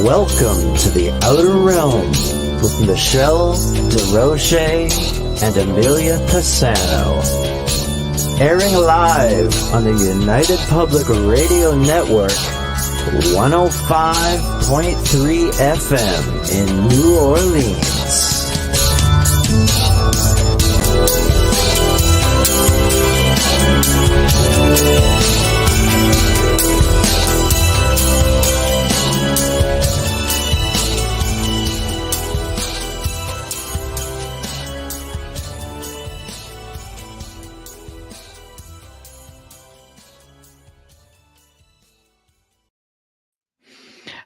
Welcome to the Outer Realm with Michelle Desrochers and Amelia Pisano. Airing live on the United Public Radio Network, 105.3 FM in New Orleans.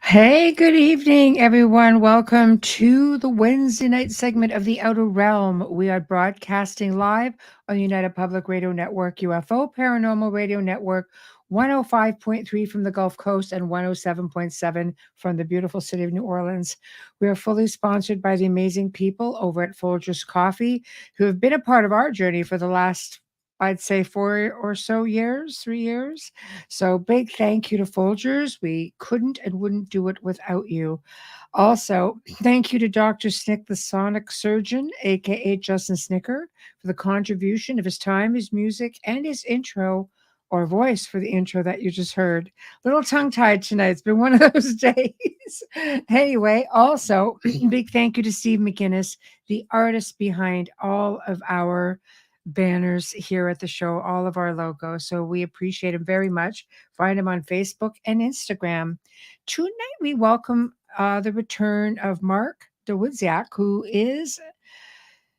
Hey, good evening, everyone. Welcome to the Wednesday night segment of The Outer Realm. We are broadcasting live on the United Public Radio Network, UFO Paranormal Radio Network, 105.3 from the Gulf Coast and 107.7 from the beautiful city of New Orleans. We are fully sponsored by the amazing people over at Folgers Coffee, who have been a part of our journey for the last, I'd say 4 or so years, 3 years. So big thank you to Folgers. We couldn't and wouldn't do it without you. Also, thank you to Dr. Snick, the sonic surgeon, aka Justin Snicker, for the contribution of his time, his music, and his intro or voice for the intro that you just heard. Little tongue-tied tonight. It's been one of those days. Anyway, also, big thank you to Steve McGinnis, the artist behind all of our banners here at the show, all of our logos. So we appreciate him very much. Find him on Facebook and Instagram. Tonight we welcome the return of Mark Dawidziak,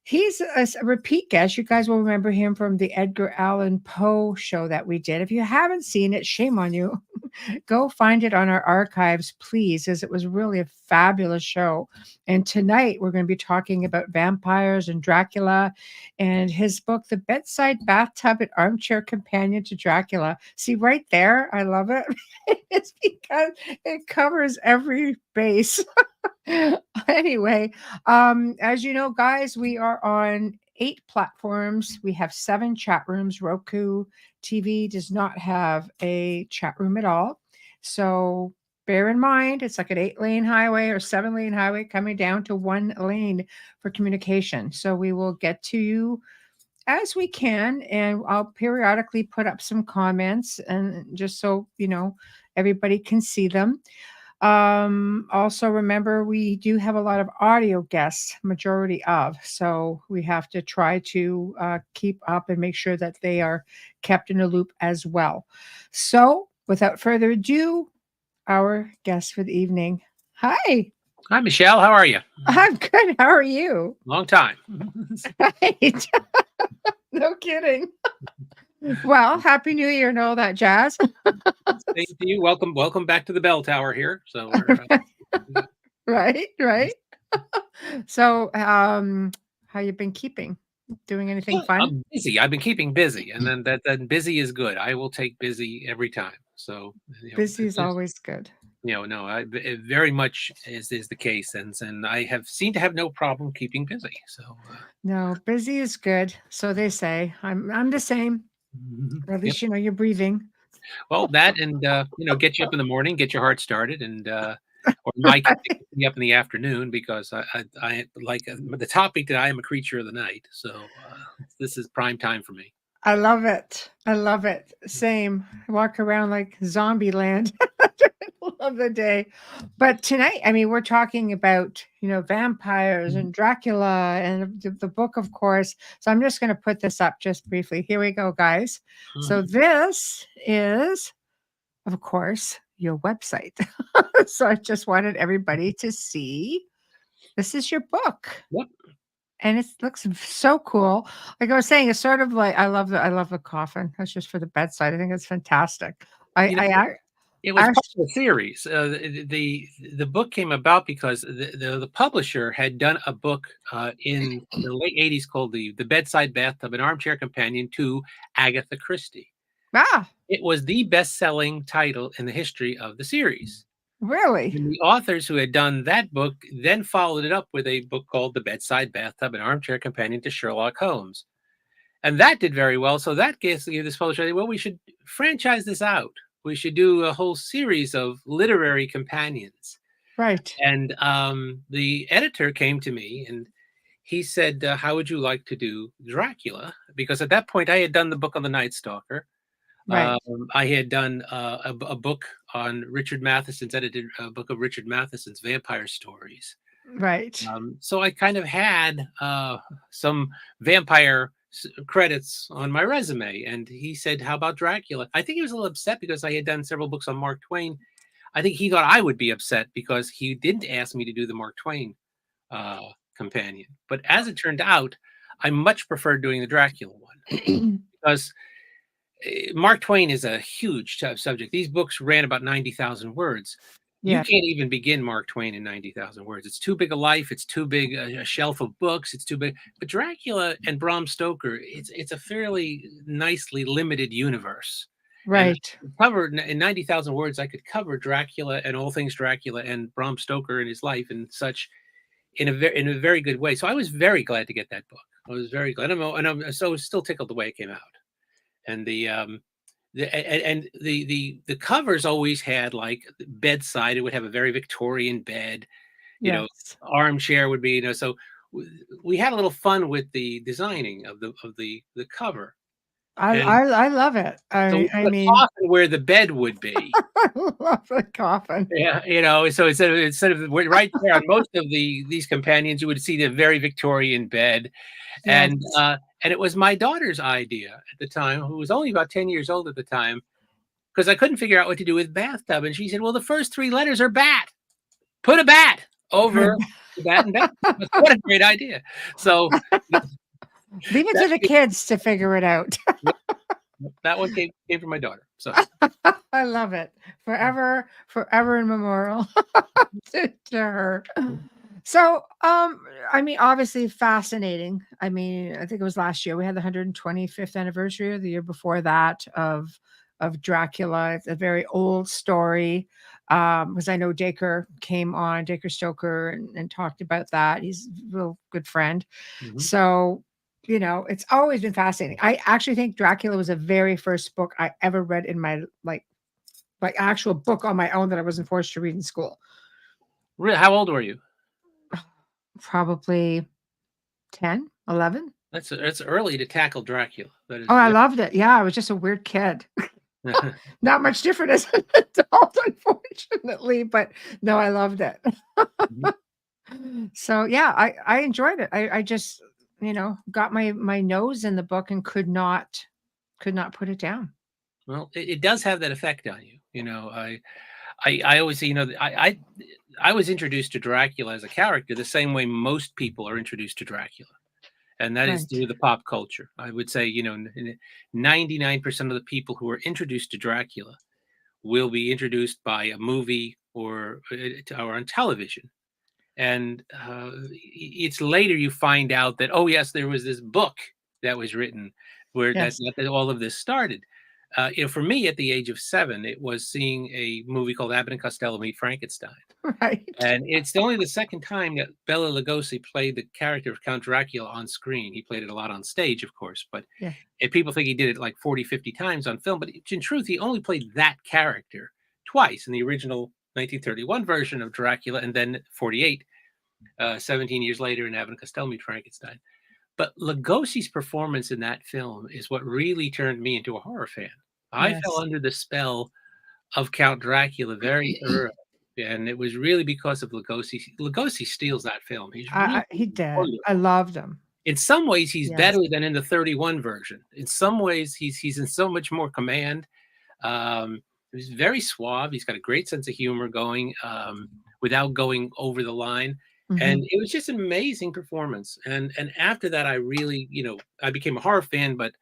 he's a repeat guest. You guys will remember him from the Edgar Allan Poe show that we did. If you haven't seen it, shame on you. Go find it on our archives, please, as it was really a fabulous show. And tonight we're going to be talking about vampires and Dracula and his book, The Bedside, Bathtub, and Armchair Companion to Dracula. See right there, I love it. It's because it covers every base. Anyway, as you know, guys, we are on 8 platforms. We have 7 chat rooms. Roku TV does not have a chat room at all. So bear in mind, it's like an 8-lane highway or 7-lane highway coming down to 1 lane for communication. So we will get to you as we can, and I'll periodically put up some comments, and just so you know, everybody can see them. Also remember, we do have a lot of audio guests, majority of, so we have to try to keep up and make sure that they are kept in a loop as well. So without further ado, our guest for the evening. Hi. Hi, Michelle. How are you? I'm good. How are you? Long time. Right. No kidding. Well, Happy New Year and all that jazz. Thank you. Welcome back to the bell tower here. So, right. So, how you been keeping? Doing anything fun? I'm busy. I've been keeping busy, and then that busy is good. I will take busy every time. So, busy is always good. It very much is the case, and I have seemed to have no problem keeping busy. So, no, busy is good. So they say. I'm the same. Or at least, you're breathing. Well, that and get you up in the morning, get your heart started, and or Mike pick me up in the afternoon, because I like the topic that I am a creature of the night. So this is prime time for me. I love it. Same. I walk around like zombie land. Love the day. But tonight, we're talking about, vampires and Dracula and the book, of course. So I'm just going to put this up just briefly. Here we go, guys. Mm-hmm. So this is, of course, your website. So I just wanted everybody to see. This is your book. Yep. And it looks so cool. Like I was saying, it's sort of like, I love the coffin. That's just for the bedside. I think it's fantastic. It was part of the series. The book came about because the publisher had done a book in the late 80s called the Bedside, Bathtub, and Armchair Companion to Agatha Christie. Ah. It was the best-selling title in the history of the series. Really? And the authors who had done that book then followed it up with a book called The Bedside, Bathtub, and Armchair Companion to Sherlock Holmes. And that did very well. So that gave this publisher, well, we should franchise this out. We should do a whole series of literary companions. Right. And the editor came to me and he said, "How would you like to do Dracula?" Because at that point I had done the book on the Night Stalker. Right. I had done a book on Richard Matheson's edited book of Richard Matheson's vampire stories. Right. So I kind of had some vampire credits on my resume. And he said, "How about Dracula?" I think he was a little upset because I had done several books on Mark Twain. I think he thought I would be upset because he didn't ask me to do the Mark Twain companion. But as it turned out, I much preferred doing the Dracula one because Mark Twain is a huge subject. These books ran about 90,000 words. You Yeah. can't even begin Mark Twain in 90,000 words. It's too big a life. It's too big a shelf of books. It's too big. But Dracula and Bram Stoker, it's a fairly nicely limited universe. And Right. covered in 90,000 words, I could cover Dracula and all things Dracula and Bram Stoker and his life and such in a very good way. So I was very glad to get that book. I was very glad, and I'm so still tickled the way it came out. And the covers always had like Bedside. It would have a very Victorian bed. You know, Yes. Armchair would be. So we had a little fun with the designing of the cover. I love it. So we I put a mean, coffin where the bed would be. I love the coffin. Yeah, so instead of right there on most of these companions, you would see the very Victorian bed, Yes. and it was my daughter's idea at the time, who was only about 10 years old at the time, because I couldn't figure out what to do with Bathtub, and she said, "Well, the first three letters are bat. Put a bat over the bat and Bathtub." What a great idea! So Leave it to the kids to figure it out. that one came from my daughter. So I love it. Forever in memorial to her. So, I mean, obviously fascinating. I mean, I think it was last year we had the 125th anniversary, or the year before that, of Dracula. It's a very old story. Because I know Dacre came on, Dacre Stoker, and talked about that. He's a real good friend. So, it's always been fascinating. I actually think Dracula was the very first book I ever read in my like actual book on my own that I wasn't forced to read in school. really, how old were you? Probably 10, 11. That's early to tackle Dracula. That is, Oh, I loved it. Yeah, I was just a weird kid. Not much different as an adult, unfortunately, but no, I loved it. So yeah, I enjoyed it. I just, got my nose in the book and could not put it down. Well, it does have that effect on you. I always say, I was introduced to Dracula as a character the same way most people are introduced to Dracula. And that is Right. through the pop culture. I would say, 99% of the people who are introduced to Dracula will be introduced by a movie or on television. And it's later you find out that, oh, yes, there was this book that was written where Yes. that all of this started. For me, at the age of 7, it was seeing a movie called Abbott and Costello Meet Frankenstein. Right. And it's only the second time that Bela Lugosi played the character of Count Dracula on screen. He played it a lot on stage, of course, but Yeah. if people think he did it like 40, 50 times on film. But in truth, he only played that character twice in the original 1931 version of Dracula, and then 48, 17 years later in Abbott and Costello Meet Frankenstein. But Lugosi's performance in that film is what really turned me into a horror fan. I fell Yes. under the spell of Count Dracula very early. And it was really because of Lugosi. Lugosi steals that film. He's really He did. wonderful. I loved him. In some ways, he's Yes. better than in the 31 version. In some ways, he's in so much more command. He's very suave. He's got a great sense of humor going without going over the line. And it was just an amazing performance. And after that, I really, I became a horror fan, but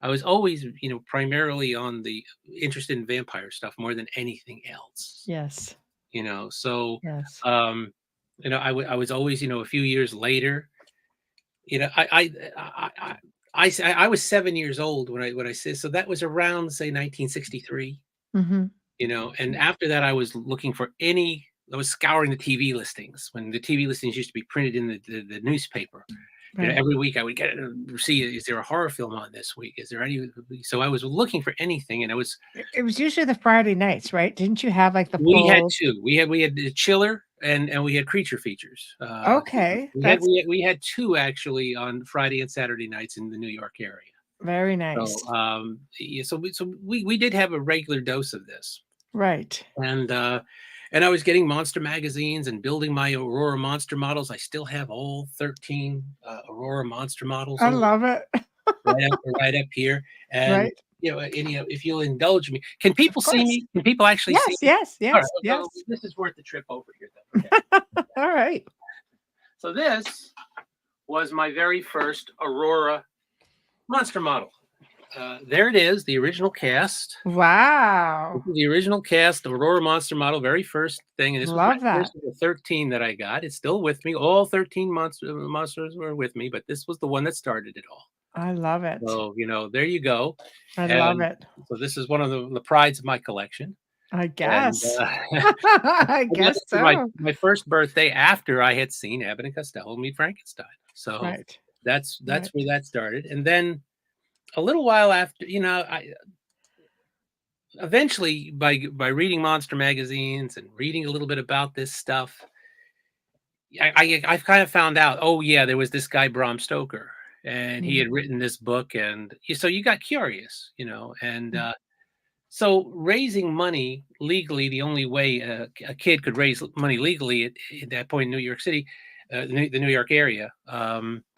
I was always, primarily on the interested in vampire stuff more than anything else. Yes. So Yes. I was always, a few years later, I was 7 years old when I said, so that was around, say, 1963, and after that I was looking for I was scouring the TV listings when the TV listings used to be printed in the newspaper. Right. Every week I would get it and see, is there a horror film on this week? Is there any? So I was looking for anything, and It was usually the Friday nights, right? Didn't you have like the we had full? two. We had the Chiller and we had creature features. Okay, We had two actually on Friday and Saturday nights in the New York area. very nice. So yeah, so we did have a regular dose of this. Right. And I was getting monster magazines and building my Aurora monster models. I still have all 13 Aurora monster models. I love it. right up here. And Right. if you'll indulge me, can people see me? Can people actually see me? Yes, All right, yes. so this is worth the trip over here, then. Okay. All right. So this was my very first Aurora monster model. There it is, the original cast. Wow. The original cast, Aurora monster model, very first thing. And this Love was my that. first of the 13 that I got. It's still with me. All 13 monsters were with me, but this was the one that started it all. I love it. So, there you go. I love it. So this is one of the prides of my collection. I guess. And, I guess so. My first birthday after I had seen Abbott and Costello meet Frankenstein. So Right. that's where that started. And then a little while after, I eventually by reading monster magazines and reading a little bit about this stuff, I've kind of found out, oh yeah, there was this guy Bram Stoker, and he had written this book, and so you got curious, and so raising money legally, the only way a kid could raise money legally at that point in New York City, the New York area,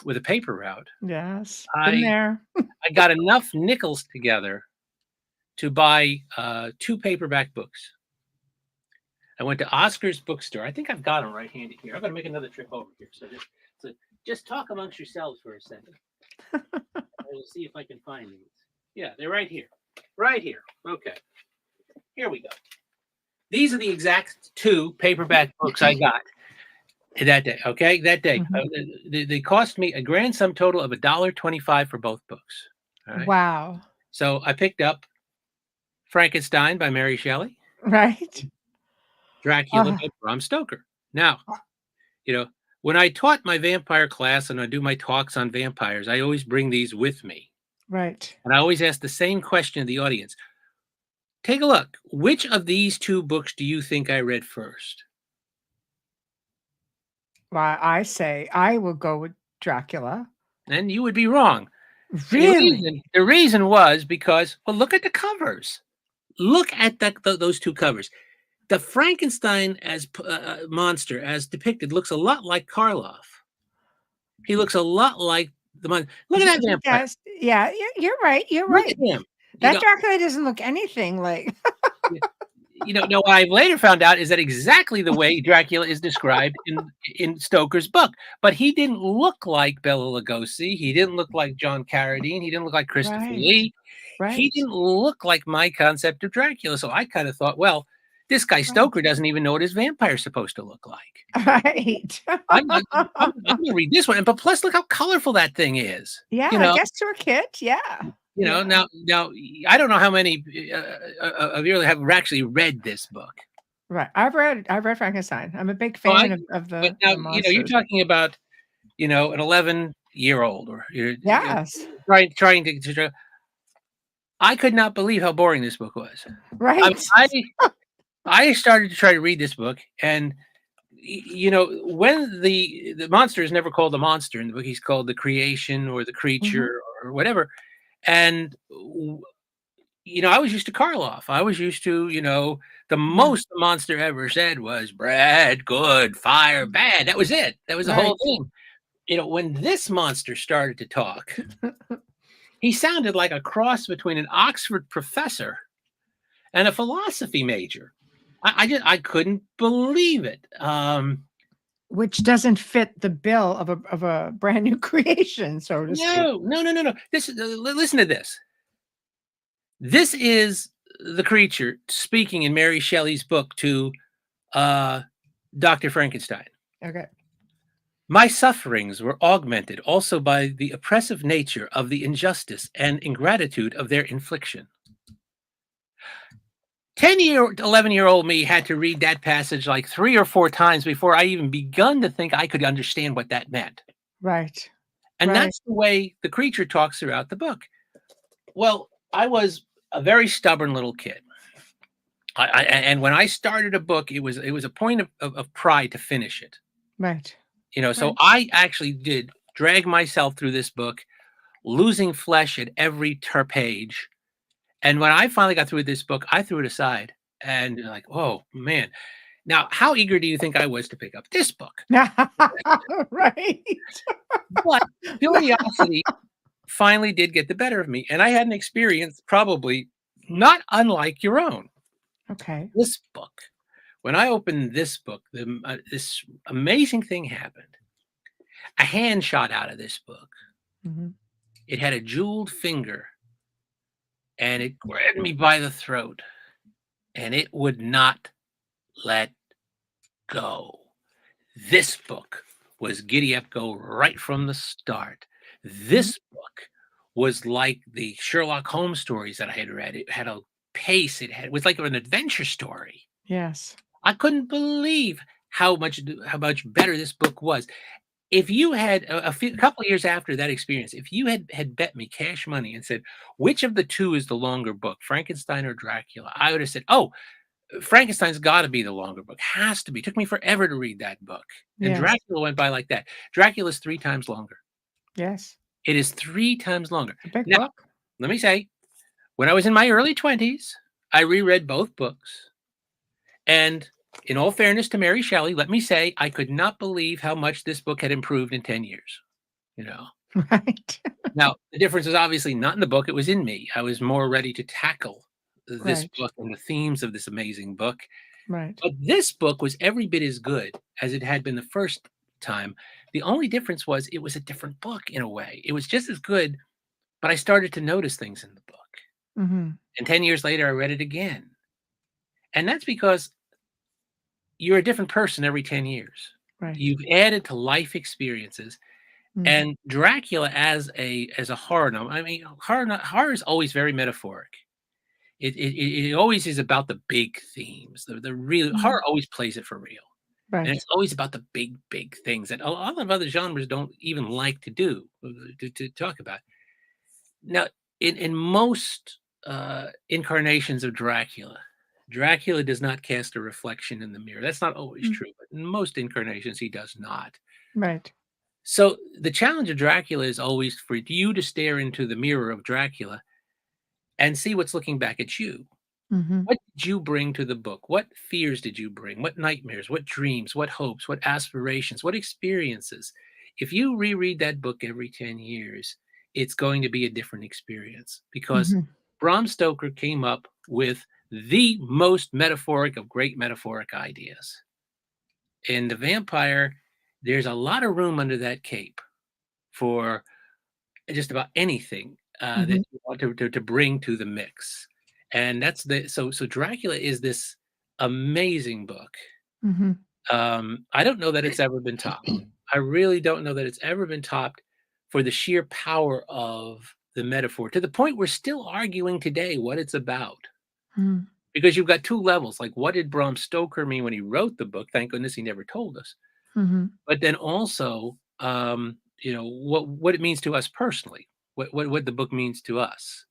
with a paper route. Yes. Been there. I got enough nickels together to buy 2 paperback books. I went to Oscar's bookstore. I think I've got them right handy here. I'm going to make another trip over here. So just talk amongst yourselves for a second. I will see if I can find these. Yeah, they're right here. Right here. Okay. Here we go. These are the exact 2 paperback books I got that day. Okay, that day. They cost me a grand sum total of $1.25 for both books. All right? Wow. So I picked up Frankenstein by Mary Shelley. Right. Dracula by Bram Stoker. Now, when I taught my vampire class and I do my talks on vampires, I always bring these with me. Right. And I always ask the same question of the audience. Take a look. Which of these 2 books do you think I read first? Well, I say I will go with Dracula. And you would be wrong. Really? The reason was because, well, look at the covers. Look at those 2 covers. The Frankenstein as monster, as depicted, looks a lot like Karloff. He looks a lot like the monster. Look at that vampire. Yes. Yeah, you're right. You're Look right. at him. That Dracula doesn't look anything like. No, what I've later found out is that exactly the way Dracula is described in Stoker's book. But he didn't look like Bela Lugosi. He didn't look like John Carradine. He didn't look like Christopher Lee. Right. He didn't look like my concept of Dracula. So I kind of thought, well, this guy Stoker doesn't even know what his vampire's supposed to look like. Right. I'm going to read this one. But plus, look how colorful that thing is. Yeah, I guess to a kid. Yeah. Now I don't know how many of you have actually read this book. Right. I've read Frankenstein. I'm a big fan of the. But now, the you're talking about, an 11-year-old, or yes, trying to. I could not believe how boring this book was. Right. I started to try to read this book, and when the monster is never called a monster in the book, he's called the creation or the creature or whatever. And, I was used to Karloff. I was used to, the most the monster ever said was bread, good, fire, bad. That was it. That was the whole thing. When this monster started to talk, he sounded like a cross between an Oxford professor and a philosophy major. I couldn't believe it. Which doesn't fit the bill of a brand new creation, so to speak. No. Listen to this. This is the creature speaking in Mary Shelley's book to Dr. Frankenstein. Okay. My sufferings were augmented also by the oppressive nature of the injustice and ingratitude of their infliction. 11-year-old me had to read that passage like 3 or 4 times before I even begun to think I could understand what that meant. Right. And that's the way the creature talks throughout the book. Well, I was a very stubborn little kid. And when I started a book, it was a point of pride to finish it. Right. So Right. I actually did drag myself through this book, losing flesh at every page. And when I finally got through this book, I threw it aside and like, oh man. Now, how eager do you think I was to pick up this book? Right. But curiosity finally did get the better of me. And I had an experience probably not unlike your own. Okay. This book, when I opened this book, this amazing thing happened. A hand shot out of this book. Mm-hmm. It had a jeweled finger, and it grabbed me by the throat, and it would not let go. This book was giddy up go right from the start. This book was like the Sherlock Holmes stories that I had read. It had a pace. It was like an adventure story. Yes. I couldn't believe how much better this book was. If you had a couple of years after that experience, if you had bet me cash money and said, which of the two is the longer book, Frankenstein or Dracula, I would have said, oh, Frankenstein's got to be the longer book. Has to be. It took me forever to read that book. And Yes. Dracula went by like that. Dracula's 3 times longer. Yes. It is 3 times longer. A big Now, book. let me say, when I was in my early 20s, I reread both books. And in all fairness to Mary Shelley, let me say, I could not believe how much this book had improved in 10 years. Right. Now, the difference was obviously not in the book. It was in me. I was more ready to tackle this Right. book and the themes of this amazing book. Right. But this book was every bit as good as it had been the first time. The only difference was it was a different book in a way. It was just as good, but I started to notice things in the book. Mm-hmm. And 10 years later, I read it again. And that's because you're a different person every 10 years. Right. You've added to life experiences. Mm-hmm. And Dracula as a horror novel, I mean, horror is always very metaphoric. It always is about the big themes. The real horror always plays it for real. Right. And it's always about the big things that a lot of other genres don't even like to do, to talk about. Now, in most incarnations of Dracula does not cast a reflection in the mirror. That's not always true, but in most incarnations, he does not. Right. So the challenge of Dracula is always for you to stare into the mirror of Dracula and see what's looking back at you. Mm-hmm. What did you bring to the book? What fears did you bring? What nightmares? What dreams? What hopes? What aspirations? What experiences? If you reread that book every 10 years, it's going to be a different experience because Bram Stoker came up with the most metaphoric of great metaphoric ideas. In The Vampire, there's a lot of room under that cape for just about anything that you want to bring to the mix. And that's so Dracula is this amazing book. I don't know that it's ever been topped. I really don't know that it's ever been topped for the sheer power of the metaphor, to the point we're still arguing today what it's about. Because you've got 2 levels. Like, what did Bram Stoker mean when he wrote the book? Thank goodness he never told us. But then also, what it means to us personally, what the book means to us.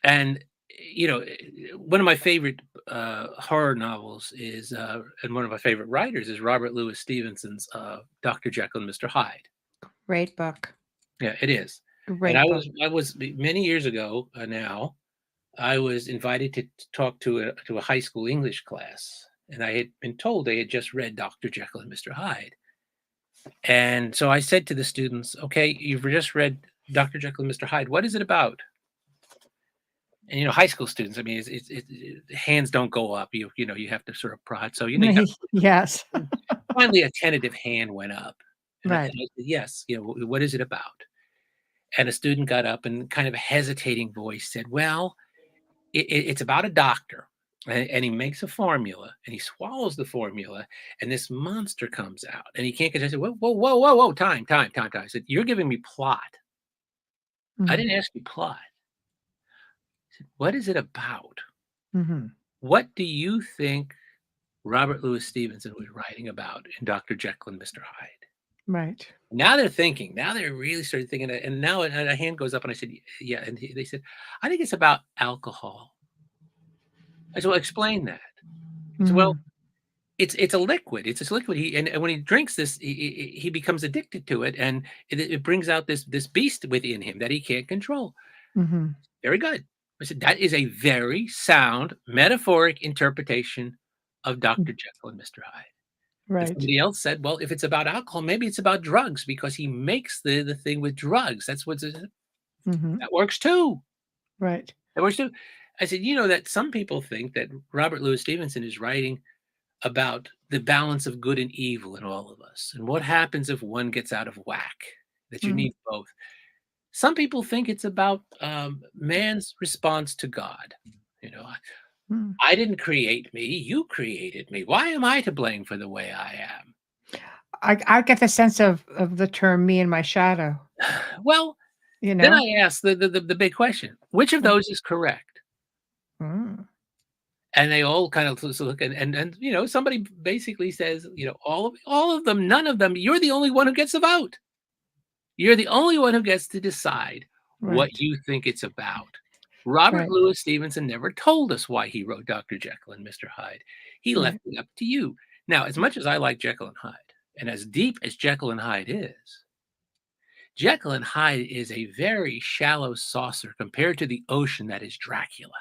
And one of my favorite horror novels is, and one of my favorite writers is Robert Louis Stevenson's Dr. Jekyll and Mr. Hyde. Great book. Yeah, it is. Great And book. I was many years ago now. I was invited to talk to a high school English class, and I had been told they had just read Dr. Jekyll and Mr. Hyde. And so I said to the students, "Okay, you've just read Dr. Jekyll and Mr. Hyde. What is it about?" And high school students, I mean, hands don't go up. You have to sort of prod. So Yes. finally a tentative hand went up. And Right. I said, yes. What is it about? And a student got up and kind of a hesitating voice said, "Well, it's about a doctor, and he makes a formula, and he swallows the formula, and this monster comes out, and he can't get." I said, whoa, time. I said, "You're giving me plot. I didn't ask you plot. I said, what is it about? What do you think Robert Louis Stevenson was writing about in Dr. Jekyll and Mr. Hyde?" Right. Now they're thinking. Now they really started thinking. And now a hand goes up, and I said, "Yeah." And they said, "I think it's about alcohol." I said, well, explain that. He said, well, Mhm. it's a liquid. It's this liquid. And when he drinks this, he becomes addicted to it, and it brings out this beast within him that he can't control. Mhm. Very good. I said, that is a very sound metaphoric interpretation of Mm. Dr. Jekyll and Mr. Hyde. And Right. somebody else said, well, if it's about alcohol, maybe it's about drugs because he makes the thing with drugs. That's what's Mhm. that works too. Right. That works too. I said, that some people think that Robert Louis Stevenson is writing about the balance of good and evil in all of us and what happens if one gets out of whack, that you Mm. need both. Some people think it's about man's response to God. You know, Mm. I didn't create me, you created me. Why am I to blame for the way I am? I get the sense of the term "me and my shadow," Well, you then know? I ask the big question: which of Mm. those is correct? Mm. And they all kind of look and somebody basically says, all of them, none of them. You're the only one who gets a vote. You're the only one who gets to decide what Right. you think it's about. Robert Right. Louis Stevenson never told us why he wrote Dr. Jekyll and Mr. Hyde. He left Right. it up to you. Now, as much as I like Jekyll and Hyde, and as deep as Jekyll and Hyde is, Jekyll and Hyde is a very shallow saucer compared to the ocean that is Dracula.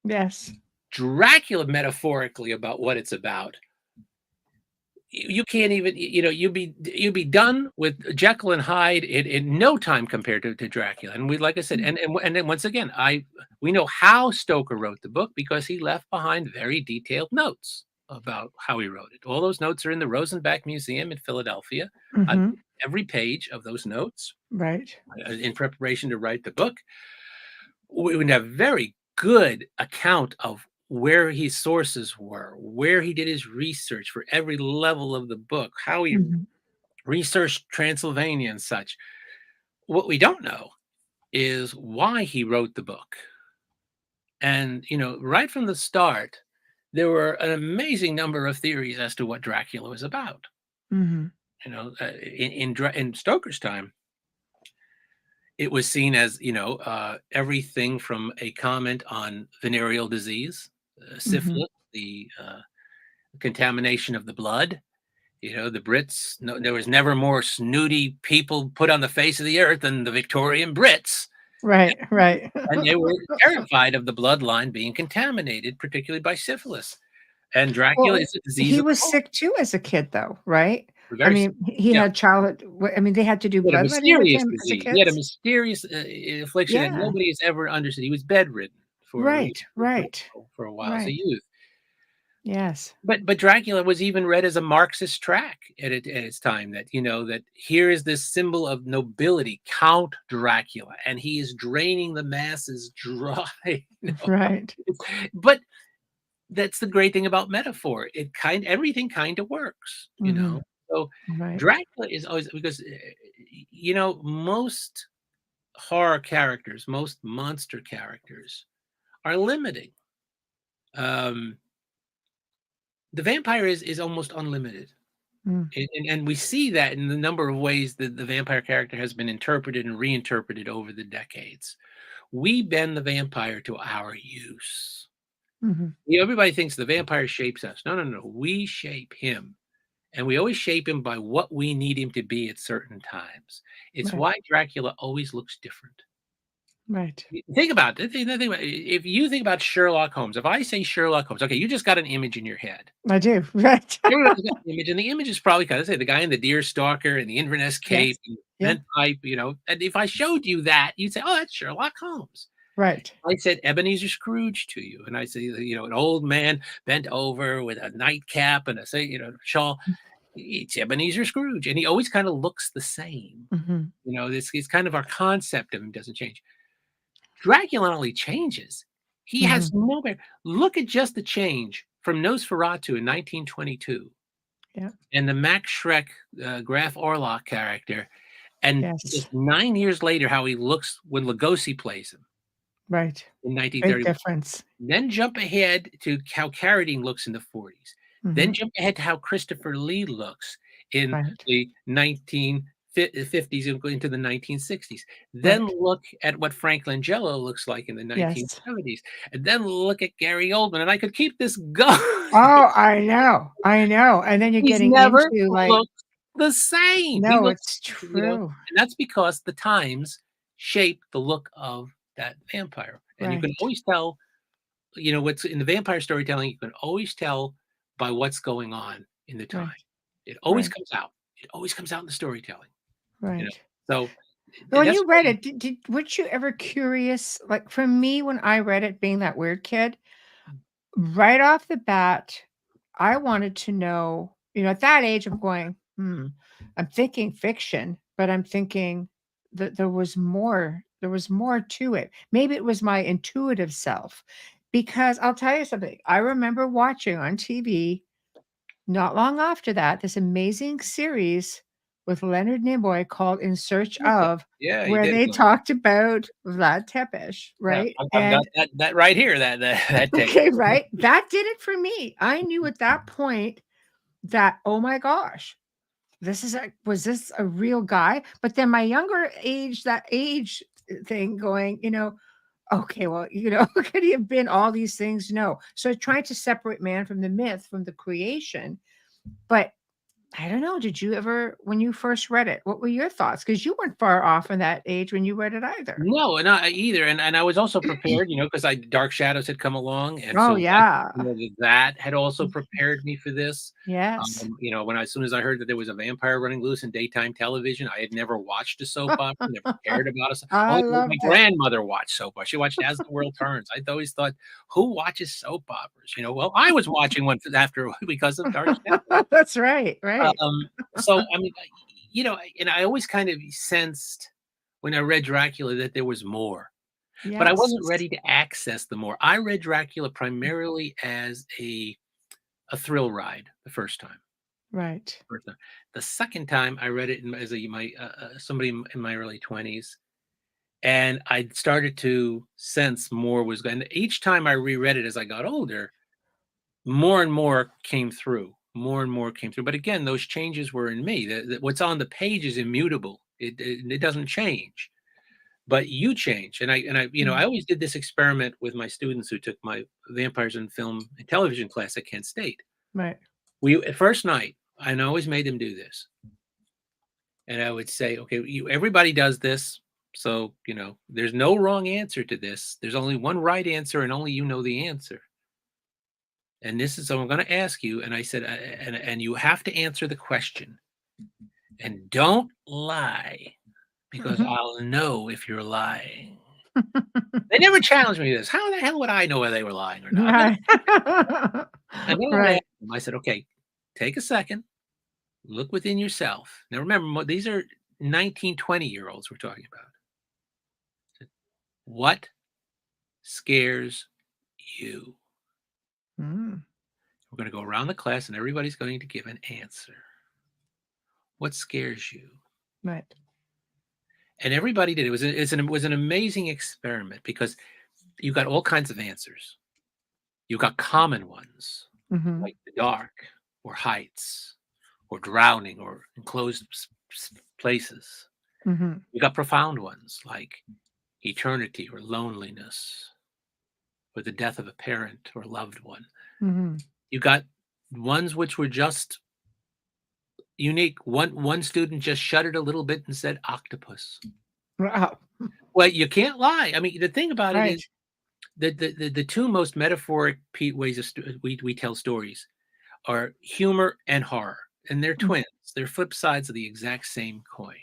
Yes. Dracula, metaphorically, about what it's about, you can't even, you'd be done with Jekyll and Hyde in no time compared to Dracula. And we, like I said, Mm. and then once again, we know how Stoker wrote the book because he left behind very detailed notes about how he wrote it. All those notes are in the Rosenbach Museum in Philadelphia. I Mhm. every page of those notes Right. in preparation to write the book. We would have very good account of where his sources were, where he did his research for every level of the book, how he Mhm. researched Transylvania and such. What we don't know is why he wrote the book. And, right from the start, there were an amazing number of theories as to what Dracula was about. Mhm. In Stoker's time, it was seen as, everything from a comment on venereal disease, Mhm. syphilis, the contamination of the blood. The Brits, no, there was never more snooty people put on the face of the earth than the Victorian Brits. Right. Right. And they were terrified of the bloodline being contaminated, particularly by syphilis. And Dracula Well, is a disease he of was the sick too as a kid, though, right? I very sick. mean, he Yeah. had childhood. I mean, they had to do He had a bloodletting with mysterious him as a disease. He had a kid. mysterious affliction that Yeah. nobody has ever understood. He was bedridden Right. Right. for a while as a Right. youth. Yes. But Dracula was even read as a Marxist track at its time. That here is this symbol of nobility, Count Dracula, and he is draining the masses dry. Right. But that's the great thing about metaphor. Everything kind of works. Mhm. So Right. Dracula is always because most horror characters, most monster characters are limiting. Um, the vampire is almost unlimited. Mm. And we see that in the number of ways that the vampire character has been interpreted and reinterpreted over the decades. We bend the vampire to our use. Mhm. Everybody thinks the vampire shapes us. No, no, no. We shape him. And we always shape him by what we need him to be at certain times. It's Right. why Dracula always looks different. Right. Think about it. Think about it. If you think about Sherlock Holmes, if I say Sherlock Holmes, okay, you just got an image in your head. I do. Right. Everybody's got an image, and the image is probably kind of say the guy in the deer stalker and the Inverness Yes. cape and Yeah. bent pipe, And if I showed you that, you'd say, "Oh, that's Sherlock Holmes." Right. I said Ebenezer Scrooge to you, and I say, an old man bent over with a nightcap and shawl. It's Ebenezer Scrooge, and he always kind of looks the same. Mhm. This is kind of our concept of him doesn't change. Dracula only changes. He has Mhm. no bear. Look at just the change from Nosferatu in 1922 Yeah. and the Max Schreck Graf Orlock character, and Yes. just 9 years later, how he looks when Lugosi plays him Right. in Big 1931. difference. Then jump ahead to how Carradine looks in the 40s. Then Mhm. jump ahead to how Christopher Lee looks in Right. the 1950s 50s and into the 1960s. Then Right. look at what Frank Langella looks like in the Yes. 1970s. And then look at Gary Oldman. And I could keep this going. Oh, I know. I know. And then you're He's getting never into like, looked the same. He no, looks, it's you know, true. and that's because the times shape the look of that vampire. And you can Right. always tell, you know, what's in the vampire storytelling, you can always tell by what's going on in the time. Right. It always Right. comes out. It always comes out in the storytelling, you know. Right. So When that's you read it, weren't you ever curious? Like for me, when I read it, being that weird kid, right off the bat, I wanted to know, at that age, I'm going, I'm thinking fiction, but I'm thinking that there was more to it. Maybe it was my intuitive self. Because I'll tell you something, I remember watching on TV not long after that this amazing series with Leonard Nimoy called In Search of, yeah, he where did. they talked about Vlad Tepes, Yeah, right? I've got And that right here. That text. okay, right? That did it for me. I knew at that point that, oh my gosh, was this a real guy? But then my younger age, that age thing going, okay, well, could he have been all these things? No. So trying to separate man from the myth, from the creation. But I don't know. Did you ever, when you first read it, what were your thoughts? Because you weren't far off in that age when you read it either. No, and I either, and I was also prepared, because Dark Shadows had come along, and Oh, so yeah. that had also prepared me for this. Yes. As soon as I heard that there was a vampire running loose in daytime television, I had never watched a soap opera, never cared about it. I Only my loved it. grandmother watched soap opera. She watched As the World Turns. I always thought, who watches soap operas? Well, I was watching one after because of Dark Shadows. That's right. Right. So I mean, and I always kind of sensed when I read Dracula that there was more, but I Yes. wasn't ready to access the more. I read Dracula primarily as a thrill ride the first time. Right. The second time I read it as somebody in my early 20s, and I started to sense more was going. Each time I reread it as I got older, more and more came through. More and more came through. But again, those changes were in me. What's on the page is immutable. It doesn't change. But you change, and I always did this experiment with my students who took my vampires in film and television class at Kent State. Right. We first night, I always made them do this, and I would say, okay, everybody does this, so there's no wrong answer to this. There's only one right answer, and only you know the answer. And this is, so I'm going to ask you, and I said, and you have to answer the question, and don't lie, because I'll know if you're lying. They never challenged me this. How the hell would I know whether they were lying or not? Right. And then Right. I said, okay, take a second, look within yourself. Now remember, these are 19, 20-year-olds we're talking about. What scares you? Mm. We're going to go around the class and everybody's going to give an answer. What scares you? Right. And everybody did. It was an amazing experiment because you got all kinds of answers. You got common ones, like the dark or heights or drowning or enclosed places. You got profound ones like eternity or loneliness or the death of a parent or loved one. You got ones which were just unique. One student just shuddered a little bit and said octopus. Wow. Well, you can't lie. I mean, the thing about it Right. is the two most metaphoric ways we tell stories are humor and horror, and they're twins. They're flip sides of the exact same coin.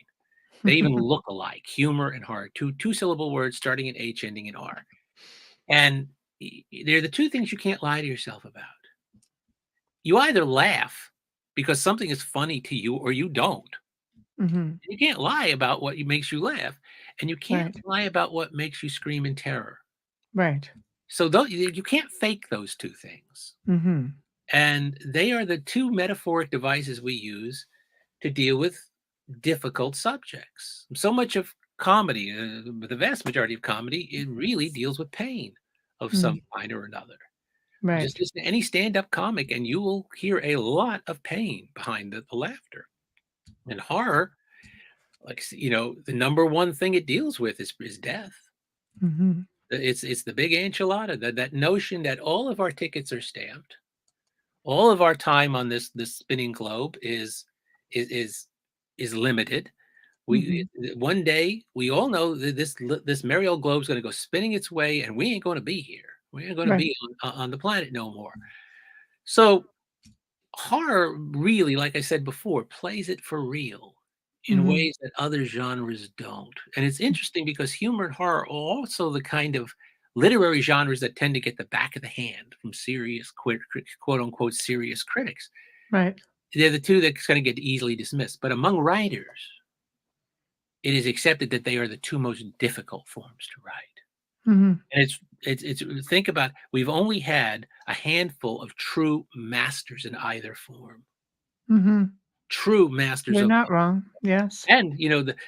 They even look alike. Humor and horror, two syllable words starting in H, ending in R, and they're the two things you can't lie to yourself about. You either laugh because something is funny to you, or you don't. You can't lie about what makes you laugh, and you can't lie about what makes you scream in terror. Right. So you can't fake those two things. And they are the two metaphoric devices we use to deal with difficult subjects. So much of comedy, the vast majority of comedy, it really deals with pain of some kind or another. Right. Just listen to any stand-up comic and you will hear a lot of pain behind the laughter. And horror, like, the number one thing it deals with is death. Mm-hmm. It's the big enchilada, that notion that all of our tickets are stamped, all of our time on this spinning globe is is is limited. We Mm-hmm. one day we all know that this merry old globe's going to go spinning its way, and we ain't going to be here. We ain't going to Right. be on the planet no more. So horror really, like I said before, plays it for real in Mm-hmm. ways that other genres don't. And it's interesting because humor and horror are also the kind of literary genres that tend to get the back of the hand from serious, quote unquote, serious critics. Right. They're the two that's going to get easily dismissed. But among writers, it is accepted that they are the two most difficult forms to write. Mm-hmm. And it's think about, we've only had a handful of true masters in either form. Mm-hmm. True masters You're of, not wrong. Yes. and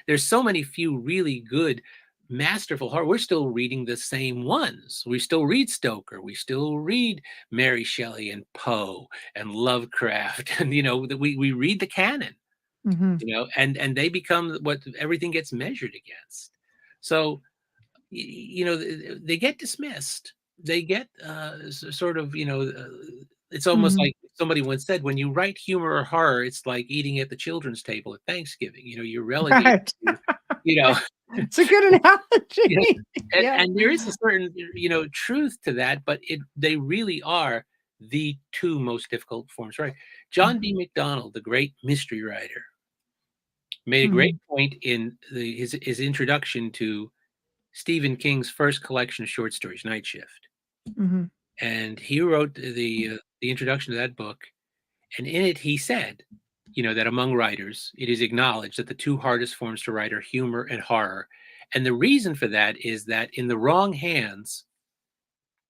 there's so many few really good masterful horror. We're still reading the same ones. We still read Stoker, we still read Mary Shelley and Poe and Lovecraft, and we read the canon, Mm-hmm. and they become what everything gets measured against. So they get dismissed. They get sort of, it's almost Mm-hmm. like somebody once said, when you write humor or horror, it's like eating at the children's table at Thanksgiving. You're relegated Right. to, you know, It's a good analogy. and, Yeah. and there is a certain, truth to that, but they really are the two most difficult forms, right? John D. MacDonald, the great mystery writer, made a Mm-hmm. great point in his introduction to Stephen King's first collection of short stories, Night Shift. Mm-hmm. And he wrote the introduction to that book, and in it he said, that among writers, it is acknowledged that the two hardest forms to write are humor and horror. And the reason for that is that in the wrong hands,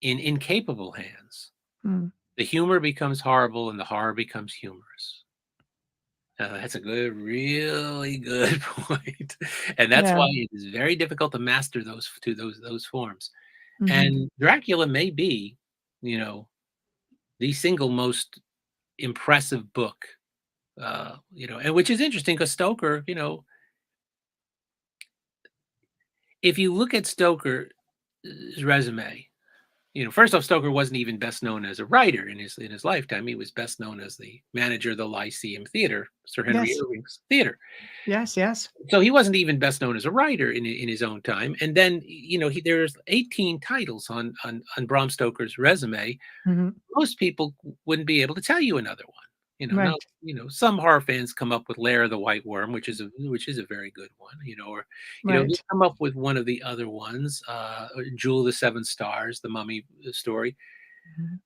in incapable hands, Mm-hmm. the humor becomes horrible and the horror becomes humorous. That's a really good point, and that's Yeah. why it is very difficult to master those forms. Mm-hmm. And Dracula may be, you know, the single most impressive book, and which is interesting because Stoker, if you look at Stoker's resume, first off, Stoker wasn't even best known as a writer in his lifetime. He was best known as the manager of the Lyceum Theater, Sir Henry Yes. Irving's theater. Yes. Yes. So he wasn't even best known as a writer in his own time. And then, there's 18 titles on Bram Stoker's resume. Mm-hmm. Most people wouldn't be able to tell you another one. Now, Right. some horror fans come up with Lair of the White Worm, which is a very good one, or they Right. come up with one of the other ones, Jewel of the Seven Stars, the Mummy story. Mhm.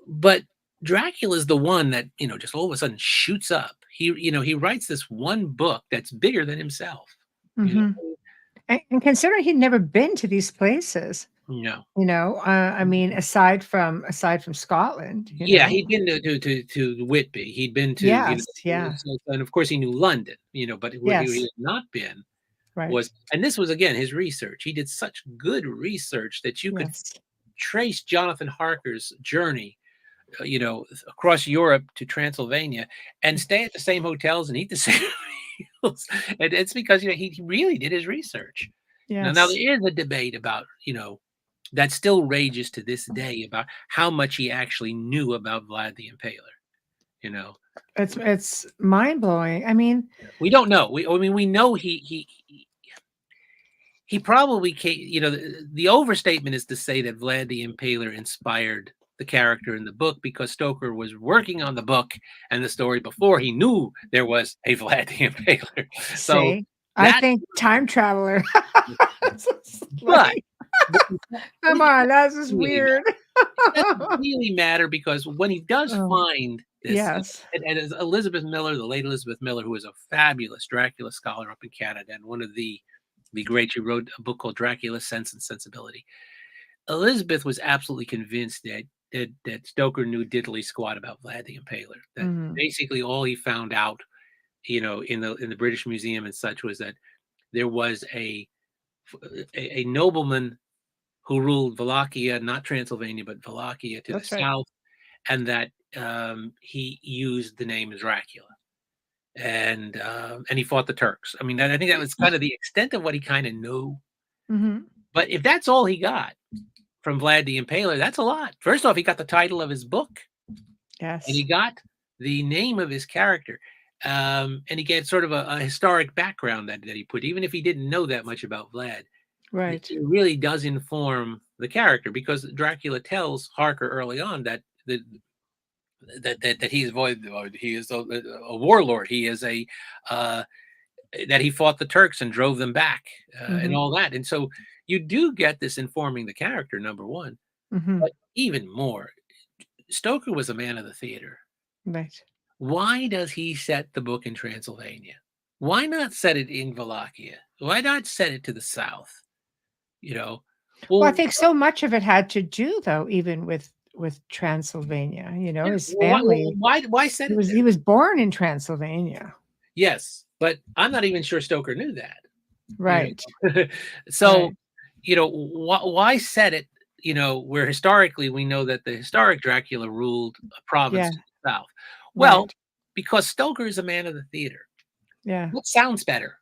But Dracula is the one that, just all of a sudden shoots up. He writes this one book that's bigger than himself. You Mhm. And considering he'd never been to these places, know, I mean, aside from Scotland, yeah, he'd been to Whitby. He'd been to, Yes, yeah. and of course he knew London, but where he Yes, had not been right. was, and this was again his research. He did such good research that you could Yes. trace Jonathan Harker's journey, across Europe to Transylvania, and stay at the same hotels and eat the same meals. And it's because he really did his research. Now Yes. there is a debate about that still rages to this day about how much he actually knew about Vlad the Impaler. You know, It's mind-blowing. I mean, we don't know. We know he probably came. The overstatement is to say that Vlad the Impaler inspired the character in the book because Stoker was working on the book and the story before he knew there was a Vlad the Impaler. So say, I that, think time traveler. It's but like, come on, that's just really weird. doesn't really matter because when he does Oh, find this, yes. and as Elizabeth Miller, the late Elizabeth Miller, who was a fabulous Dracula scholar up in Canada and one of the great, who wrote a book called Dracula: Sense and Sensibility. Elizabeth was absolutely convinced that Stoker knew diddly squat about Vlad the Impaler. That Mhm. basically all he found out, in the British Museum and such, was that there was a nobleman who ruled Wallachia, not Transylvania, but Wallachia to the That's right. south, and that he used the name Dracula. and he fought the Turks. I mean, I think that was kind of the extent of what he kind of knew. Mhm. But if that's all he got from Vlad the Impaler, that's a lot. First off, he got the title of his book, and he Yes. got the name of his character, and he get sort of a historic background that he put, even if he didn't know that much about Vlad. Right. It really does inform the character, because Dracula tells Harker early on that he's he is a warlord. He is uh, that he fought the Turks and drove them back, and Mhm. all that. And so you do get this informing the character, number one. Mhm. But even more, Stoker was a man of the theater. Right. Why does he set the book in Transylvania? Why not set it in Wallachia? Why not set it to the south? You know, Well, I well, think so much of it had to do, though, even with Transylvania, yeah, his well, family, why set it there? he was born in Transylvania. Yes, but I'm not even sure Stoker knew that. You Right. know, so Right. why set it? Where historically we know that the historic Dracula ruled a province Yeah. to the south. Well, Right. because Stoker is a man of the theater. Yeah. What sounds better,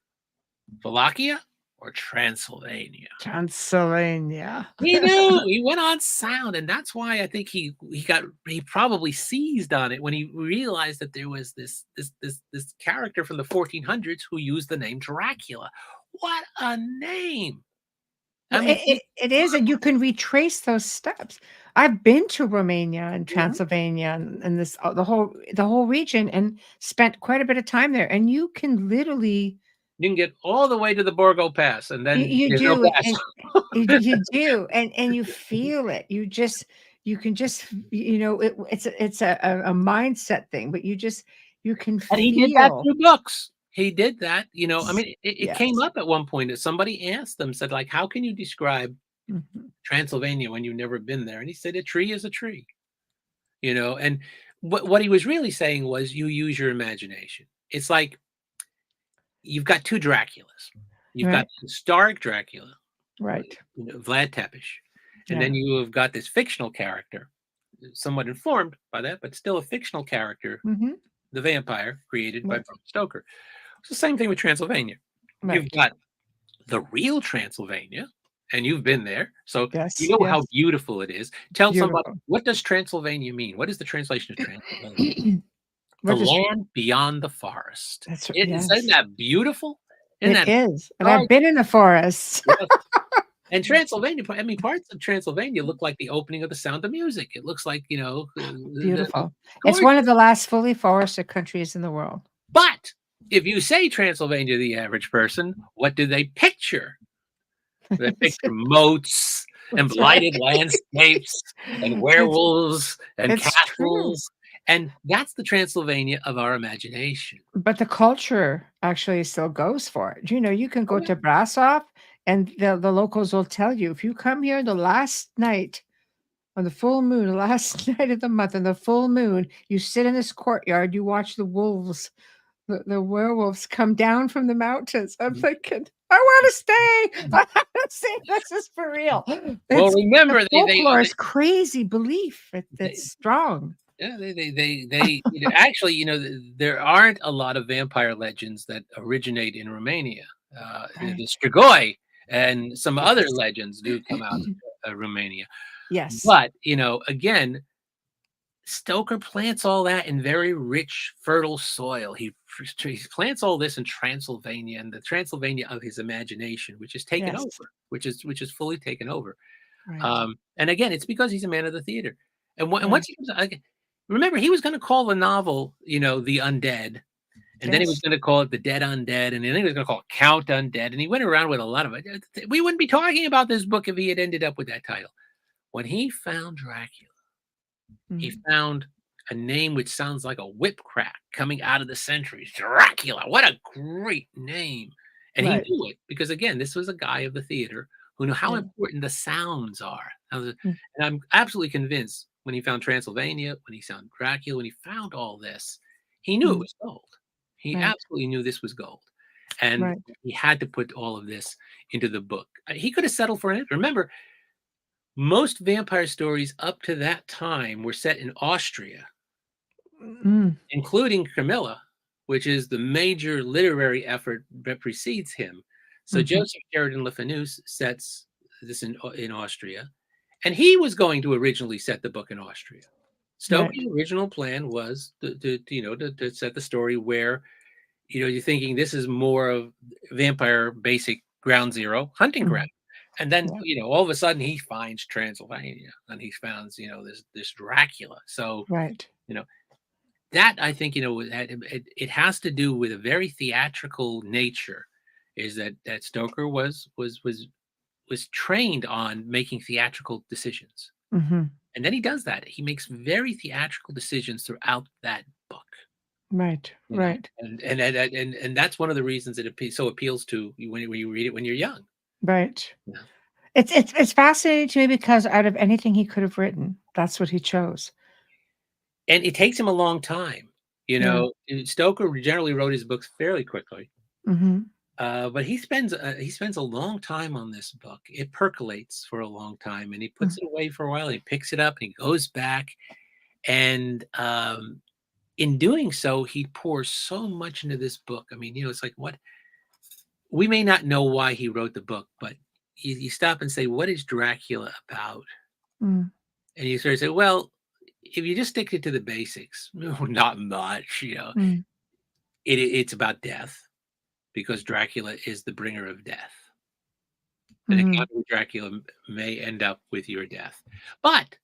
Wallachia or Transylvania? Transylvania. He knew. He went on sound, and that's why I think he probably seized on it when he realized that there was this character from the 1400s who used the name Dracula. What a name! I Well, mean, it is, and you can retrace those steps. I've been to Romania and mhm. Transylvania and this the whole region and spent quite a bit of time there, and you can literally You can get all the way to the Borgo Pass, and then you there's no do, pass. and you do, and you feel it. You can just it's a mindset thing, but you can And he did that feel. through books. He did that. I mean, it came Yes. up at one point that somebody asked them, said, like, how can you describe Mhm. Transylvania when you've never been there? And he said, a tree is a tree. And what he was really saying was, you use your imagination. It's like you've got two Draculas. You've got Right. the historic Dracula, Right. Vlad Tepes, and Yeah. then you have got this fictional character, somewhat informed by that, but still a fictional character, Mhm. the vampire created by Right. Bram Stoker. It's the same thing with Transylvania. You've Right. got the real Transylvania, and you've been there, so you Yes. know how Yes. beautiful it is. Tell somebody, Beautiful. what does Transylvania mean? What is the translation of Transylvania? The What is land beyond the forest. that's Isn't yes. that beautiful? Isn't It that is, and I've gorgeous? been in the forest. Yes. And Transylvania, I mean, parts of Transylvania look like the opening of The Sound of Music. It looks like, Beautiful. It's gorgeous. one of the last fully forested countries in the world. But if you say Transylvania to the average person, what do they picture? They picture moats and That's right. blighted landscapes and It's werewolves and it's true, castles. And that's the Transylvania of our imagination. but the culture actually still goes for it. You can Oh, go yeah. to Brasov, and the locals will tell you, if you come here the last night on the full moon, the last night of the month, on the full moon, you sit in this courtyard, you watch the wolves, the werewolves come down from the mountains. I'm thinking, "I wanna stay. I wanna stay. This is for real." Well, It's the remember, folklore is crazy belief. It's they strong. yeah, actually, there aren't a lot of vampire legends that originate in Romania. The Right. Strigoi and some other Yes. legends do come out of Romania. Yes. But, again, Stoker plants all that in very rich, fertile soil. He plants all this in Transylvania, and the Transylvania of his imagination, which is taken Yes. over, which is fully taken over. Right. And again, it's because he's a man of the theater. And Right. once he comes, remember, he was going to call the novel, The Undead, and then he was Yes. going to call it The Dead Undead, and then he was going to call it Count Undead, and he went around with a lot of it. We wouldn't be talking about this book if he had ended up with that title. When he found Dracula, he Mhm. found a name which sounds like a whip crack coming out of the centuries. Dracula. What a great name. And he Right. knew it because, again, this was a guy of the theater who knew how Yeah. important the sounds are. And Mm. I'm absolutely convinced when he found Transylvania, when he found Dracula, when he found all this, he knew it Mm. was gold. He Right. absolutely knew this was gold. And Right. he had to put all of this into the book. He could have settled for it. Remember, most vampire stories up to that time were set in Austria, Mm. including Camilla. which is the major literary effort that precedes him. So Joseph Sheridan Le Fanu sets this in Austria, and he was going to originally set the book in Austria. Stoker's original plan was to set the story where, you're thinking this is more of vampire basic ground zero hunting ground. And then, all of a sudden he finds Transylvania and he finds, this Dracula. So, that I think, it has to do with a very theatrical nature, is that Stoker was trained on making theatrical decisions. And then he does that. He makes very theatrical decisions throughout that book. Right. And that's one of the reasons it appeals to you when you read it when you're young. Right. Yeah. It's fascinating to me because out of anything he could have written, that's what he chose. And it takes him a long time. Stoker generally wrote his books fairly quickly. But he spends a long time on this book. It percolates for a long time, and he puts it away for a while. He picks it up and he goes back, and in doing so, he pours so much into this book. I mean, it's like, what we may not know why he wrote the book, but you stop and say, what is Dracula about? And you sort of say, well, if you just stick it to the basics, not much, it's about death, because Dracula is the bringer of death. And encounter with Dracula may end up with your death. But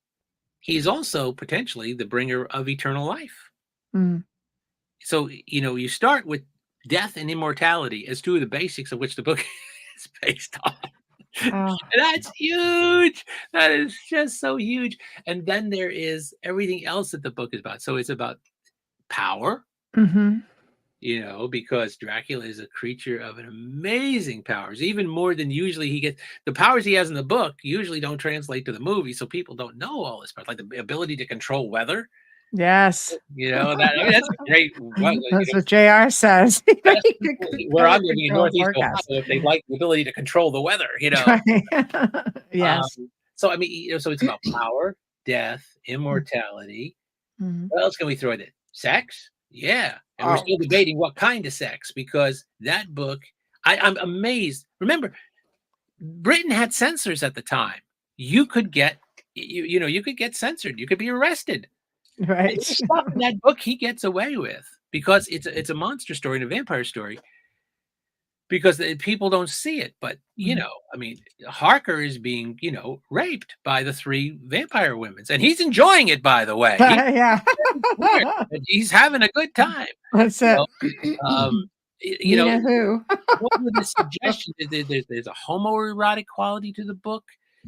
he's also potentially the bringer of eternal life. So, you start with death and immortality as two of the basics of which the book is based on. And that's huge. That is just so huge. And then there is everything else that the book is about. So it's about power, because Dracula is a creature of an amazing powers, even more than usually he gets. The powers he has in the book usually don't translate to the movie, so people don't know all this part, like the ability to control weather. Yes. That's great. That's what JR says. Where I'm living in Northeast Ohio, if they like the ability to control the weather, Yes. So, I mean, so it's about power, death, immortality. What else can we throw in it? Sex? Yeah. And we're still debating what kind of sex, because that book, I'm amazed. Remember, Britain had censors at the time. You could get, you could get censored. You could be arrested. Right. Stuff in that book he gets away with, because it's a monster story and a vampire story, because people don't see it. But I mean, Harker is being raped by the 3 vampire women, and he's enjoying it, by the way. He's having a good time. That's it. Who? One of the suggestions is there's a homoerotic quality to the book.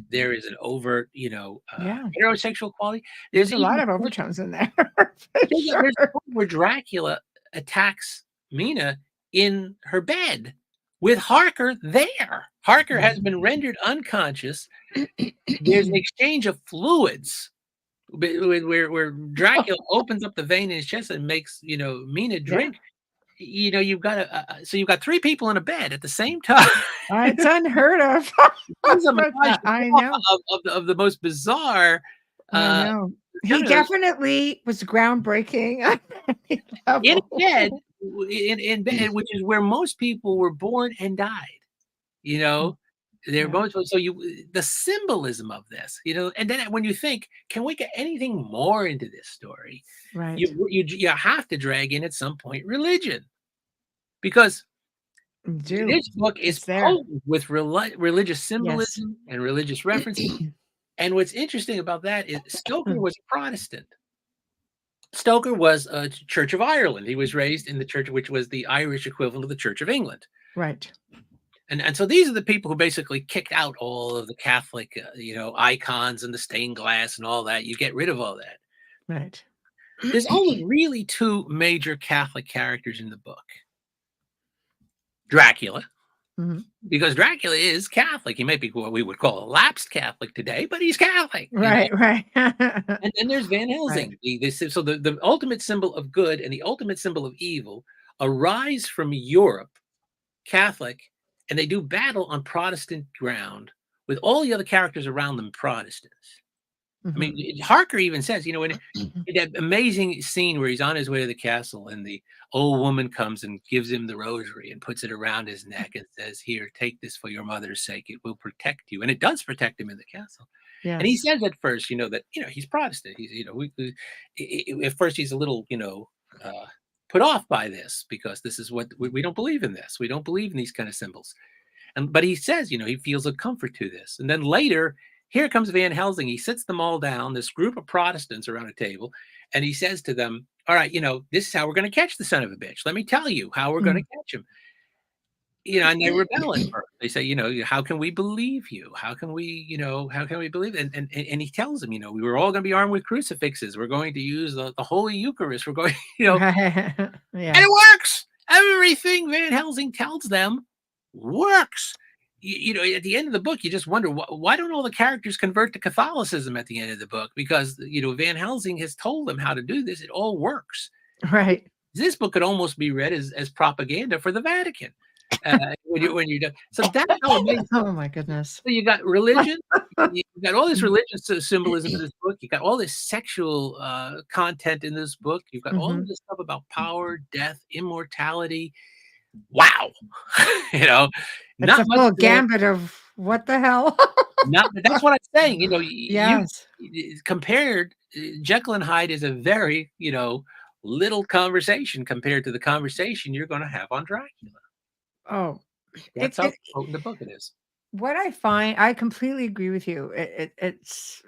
There is an overt, heterosexual quality. There's a lot of overtones in there. There's a point where Dracula attacks Mina in her bed with Harker there. Harker has been rendered unconscious. There's an exchange of fluids where Dracula opens up the vein in his chest and makes Mina drink. You've got so you've got 3 people in a bed at the same time. It's unheard of. I know. Of the most bizarre. I know. He definitely was groundbreaking. In bed, which is where most people were born and died. They're both. So the symbolism of this, and then when you think, can we get anything more into this story? Right. You have to drag in at some point religion, because this book is potent with religious symbolism and religious references. And what's interesting about that is Stoker was a Protestant. Stoker was a Church of Ireland. He was raised in the church, which was the Irish equivalent of the Church of England. Right. And so these are the people who basically kicked out all of the Catholic, icons and the stained glass and all that. You get rid of all that. Right. There's only really 2 major Catholic characters in the book. Dracula, because Dracula is Catholic. He might be what we would call a lapsed Catholic today, but he's Catholic. Right. And then there's Van Helsing. Right. So the ultimate symbol of good and the ultimate symbol of evil arise from Europe, Catholic, and they do battle on Protestant ground with all the other characters around them Protestants. I mean, Harker even says, you know, in that amazing scene where he's on his way to the castle and the old woman comes and gives him the rosary and puts it around his neck and says, "Here, take this for your mother's sake. It will protect you." And it does protect him in the castle. And he Yes. says at first, you know, that, you know, he's Protestant. He's, you know, at first he's a little, you know, put off by this because this is what we don't believe in this. We don't believe in these kind of symbols. But he says, you know, he feels a comfort to this. And then later, here comes Van Helsing. He sits them all down, this group of Protestants around a table, and he says to them, "All right, you know, this is how we're going to catch the son of a bitch. Let me tell you how we're going to catch him." You know, and they rebel at first. They say, you know, "How can we believe you? How can we, you know, how can we believe?" And he tells them, you know, "We were all going to be armed with crucifixes. We're going to use the Holy Eucharist. We're going, you know," and Yeah. it works. Everything Van Helsing tells them works. You know, at the end of the book, you just wonder why don't all the characters convert to Catholicism at the end of the book? Because, you know, Van Helsing has told them how to do this. It all works. Right. This book could almost be read as propaganda for the Vatican. When you're done. So that's how amazing. Oh my goodness. So you got religion. You got all this religious symbolism in this book. You got all this sexual content in this book. You've got all of this stuff about power, death, immortality. Wow. You know, It's not a much full more. gambit of what the hell. That's what I'm saying. You know, Yes. compared, Jekyll and Hyde is a very, you know, little conversation compared to the conversation you're going to have on Dracula. Oh, That's how potent the book it is. what I find, I completely agree with you. It's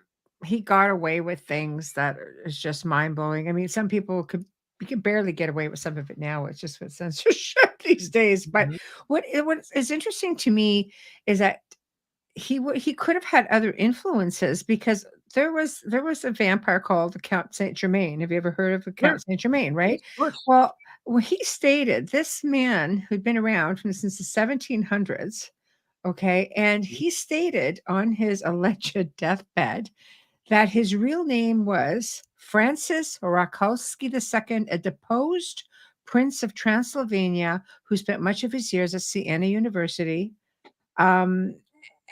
he got away with things that is just mind blowing. I mean, some people you can barely get away with some of it now. It's just with censorship these days. But Mhm. what is interesting to me is that he could have had other influences because there was a vampire called the Count Saint Germain. Have you ever heard of the Sure. Count Saint Germain? Right. Yes, of course. Well, he stated this man who'd been around since the 1700s. Okay. And he stated on his alleged deathbed that his real name was Francis Rakowski II, a deposed prince of Transylvania who spent much of his years at Siena University. Um,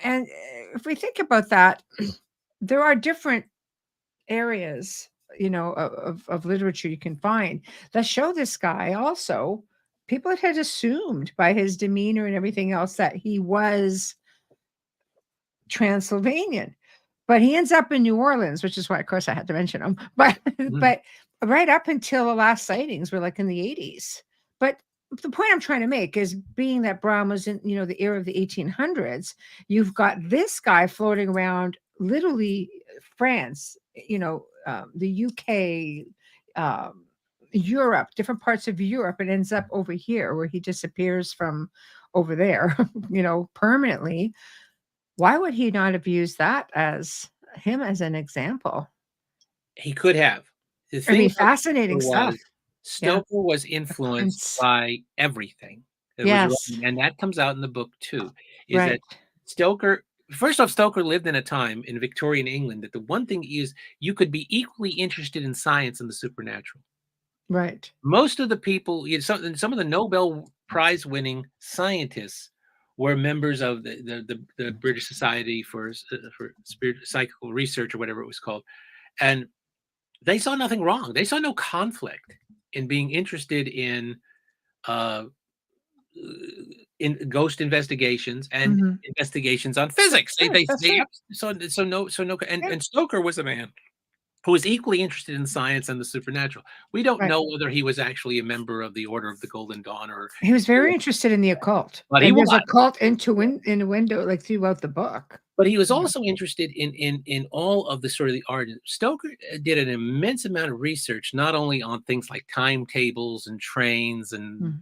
and if we think about that, there are different areas, you know, of literature you can find that show this guy also. People had assumed by his demeanor and everything else that he was Transylvanian, but he ends up in New Orleans, which is why, of course, I had to mention him. But Mhm. but right up until the last sightings were like in the 80s. But the point I'm trying to make is being that Bram was in, you know, the era of the 1800s, you've got this guy floating around literally France, you know, the UK, Europe, different parts of Europe, and ends up over here where he disappears from over there, you know, permanently. Why would he not have used that as him as an example? He could have. The I thing mean, about fascinating Stoker stuff. Yeah. Stoker was The influenced Prince. by everything that was Yes. written, and that comes out in the book too, is that Right. Stoker first off, Stoker lived in a time in Victorian England that the one thing is you could be equally interested in science and the supernatural. Right. Most of the people, you know, some of the Nobel Prize winning scientists were members of the British Society for Psychical Research or whatever it was called, and they saw nothing wrong. They saw no conflict in being interested uh, in ghost investigations and Mhm. investigations on physics. They Sure, they that's they true. so no, Yeah. and Stoker was a man who was equally interested in science and the supernatural. We don't Right. know whether he was actually a member of the Order of the Golden Dawn He was very interested in the occult, but he and there's was. a cult in a window, like, throughout the book. But he was Yeah. also interested in all of the sort of the art. Stoker did an immense amount of research, not only on things like timetables and trains Mm.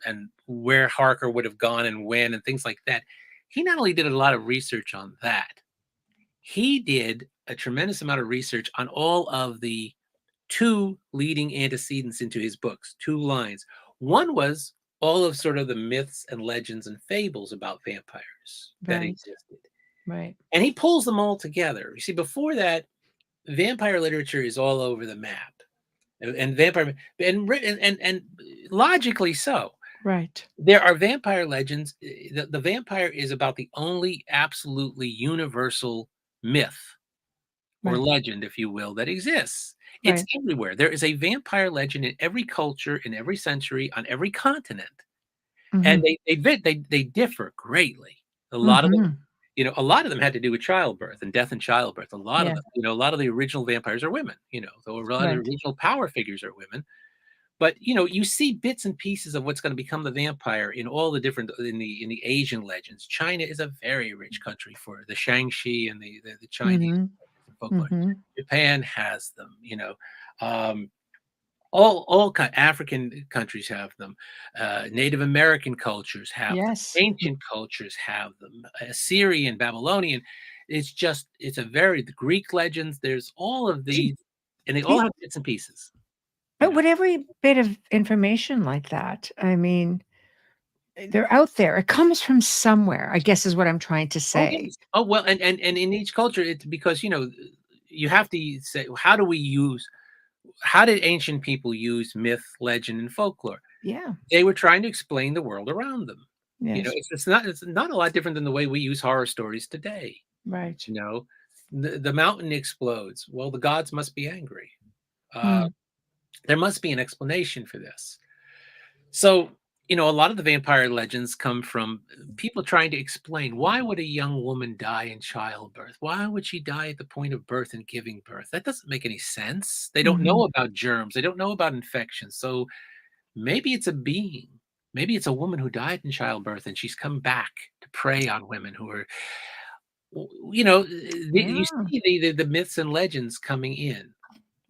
and where Harker would have gone and when and things like that. He not only did a lot of research on that, he did a tremendous amount of research on all of the two leading antecedents into his books, two lines. One was all of sort of the myths and legends and fables about vampires that Right. existed. Right. And he pulls them all together. You see, before that, vampire literature is all over the map, and vampire and logically so. Right. There are vampire legends. The vampire is about the only absolutely universal myth or Right. legend, if you will, that exists. It's Right. everywhere. There is a vampire legend in every culture, in every century, on every continent, and Mhm. they differ greatly. A lot of them, Mhm. a lot of them had to do with childbirth and death in childbirth. A lot of Yeah. them, a lot of the original vampires are women. So a lot of the Right. original power figures are women. But you see bits and pieces of what's going to become the vampire in all the different in the Asian legends. China is a very rich country for the Shang-Chi and the Chinese Mhm. folklore. Mhm. Japan has them. Um, all African countries have them. Native American cultures have them. Yes. Ancient cultures have them. Assyrian, Babylonian. The Greek legends. There's all of these, and they all See, have bits and pieces. You but know. with every bit of information like that, I mean, they're out there. It comes from somewhere, I guess is what I'm trying to Oh, say. yes. Oh, well, and in each culture, it's because, you have to say, how did ancient people use myth, legend, and folklore? Yeah. They were trying to explain the world around them. Yes. It's not a lot different than the way we use horror stories today. Right. You know, the mountain explodes. Well, the gods must be angry. Uh, Mm. there must be an explanation for this. So, a lot of the vampire legends come from people trying to explain, why would a young woman die in childbirth? Why would she die at the point of birth and giving birth? That doesn't make any sense. They don't know Mhm. about germs. They don't know about infections. So maybe it's a being. Maybe it's a woman who died in childbirth and she's come back to prey on women who are, you Yeah. see the myths and legends coming in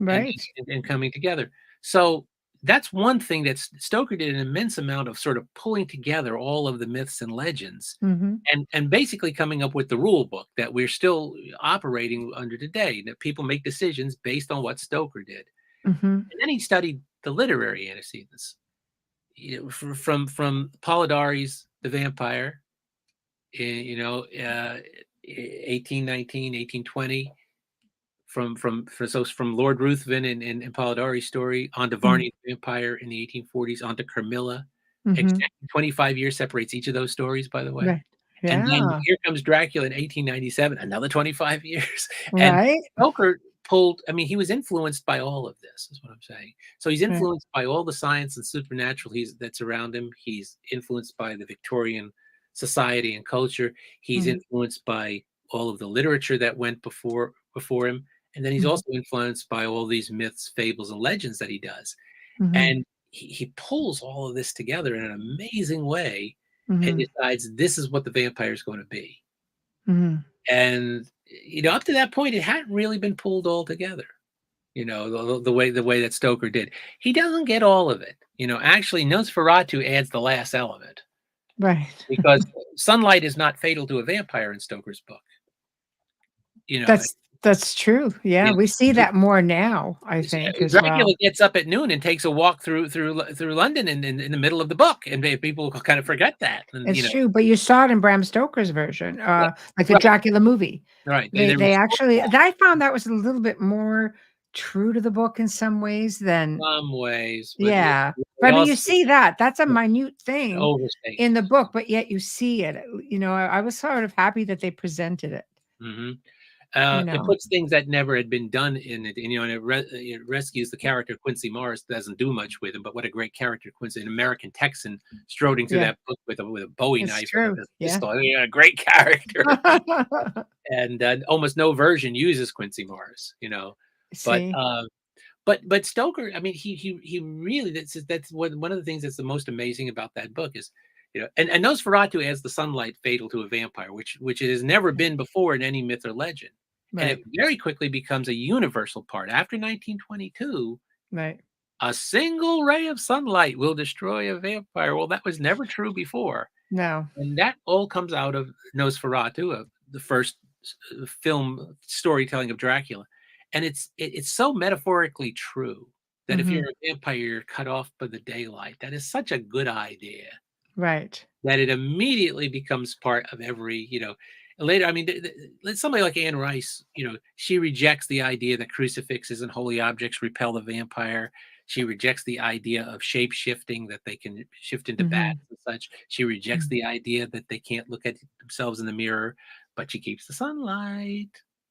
and, Right. and coming together. So that's one thing that Stoker did an immense amount of sort of pulling together all of the myths and legends Mhm. and basically coming up with the rule book that we're still operating under today. That people make decisions based on what Stoker did. Mhm. And then he studied the literary antecedents. From Polidori's The Vampire, 1819, 1820, from Lord Ruthven and Polidori's story onto Mm. Varney's Vampire in the 1840s, onto Carmilla. Mhm. Exactly 25 years separates each of those stories, by the way. Right. And then Yeah. here comes Dracula in 1897, another 25 years. And Right. Stoker he was influenced by all of this, is what I'm saying. So he's Right. influenced by all the science and supernatural that's around him. He's influenced by the Victorian society and culture. He's Mhm. influenced by all of the literature that went before him. And then he's Mhm. also influenced by all these myths, fables, and legends that he does. Mhm. And he pulls all of this together in an amazing way and Mhm. decides this is what the vampire is going to be. Mhm. And up to that point, it hadn't really been pulled all together. The way that Stoker did. He doesn't get all of it. Actually, Nosferatu adds the last element Right. because sunlight is not fatal to a vampire in Stoker's book. You know, That's true. Yeah, yeah. we see that more now, I think, as Dracula well. gets up at noon and takes a walk through London in the middle of the book, and people kind of forget that. And It's true, but you saw it in Bram Stoker's version, yeah, like the right, Dracula movie. right. They actually I found that was a little bit more true to the book in some ways than Some ways, but yeah. But they I mean, you also see that, that's a minute thing overstate. in the book, but yet you see it. I was sort of happy that they presented it, Hmm. you It know. puts things that never had been done in it, and it rescues the character Quincy Morris. Doesn't do much with him, but what a great character Quincy, an American Texan, strolling through Yeah, that book with a Bowie it's knife and true. a Yeah. pistol. A great character, and almost no version uses Quincy Morris. But See? but Stoker, I mean, he really that's one of the things that's the most amazing about that book is, and Nosferatu adds the sunlight fatal to a vampire, which it has never been before in any myth or legend, and it Right, very quickly becomes a universal part. After 1922, right. a single ray of sunlight will destroy a vampire. Well, that was never true before, No. and that all comes out of Nosferatu, the first film storytelling of Dracula, and it's so metaphorically true that if Mhm. you're a vampire, you're cut off by the daylight. That is such a good idea Right. that it immediately becomes part of every. Later, I mean, somebody like Anne Rice, she rejects the idea that crucifixes and holy objects repel the vampire. She rejects the idea of shape shifting, that they can shift into bats Mhm. and such. She rejects Mm. the idea that they can't look at themselves in the mirror, but she keeps the sunlight.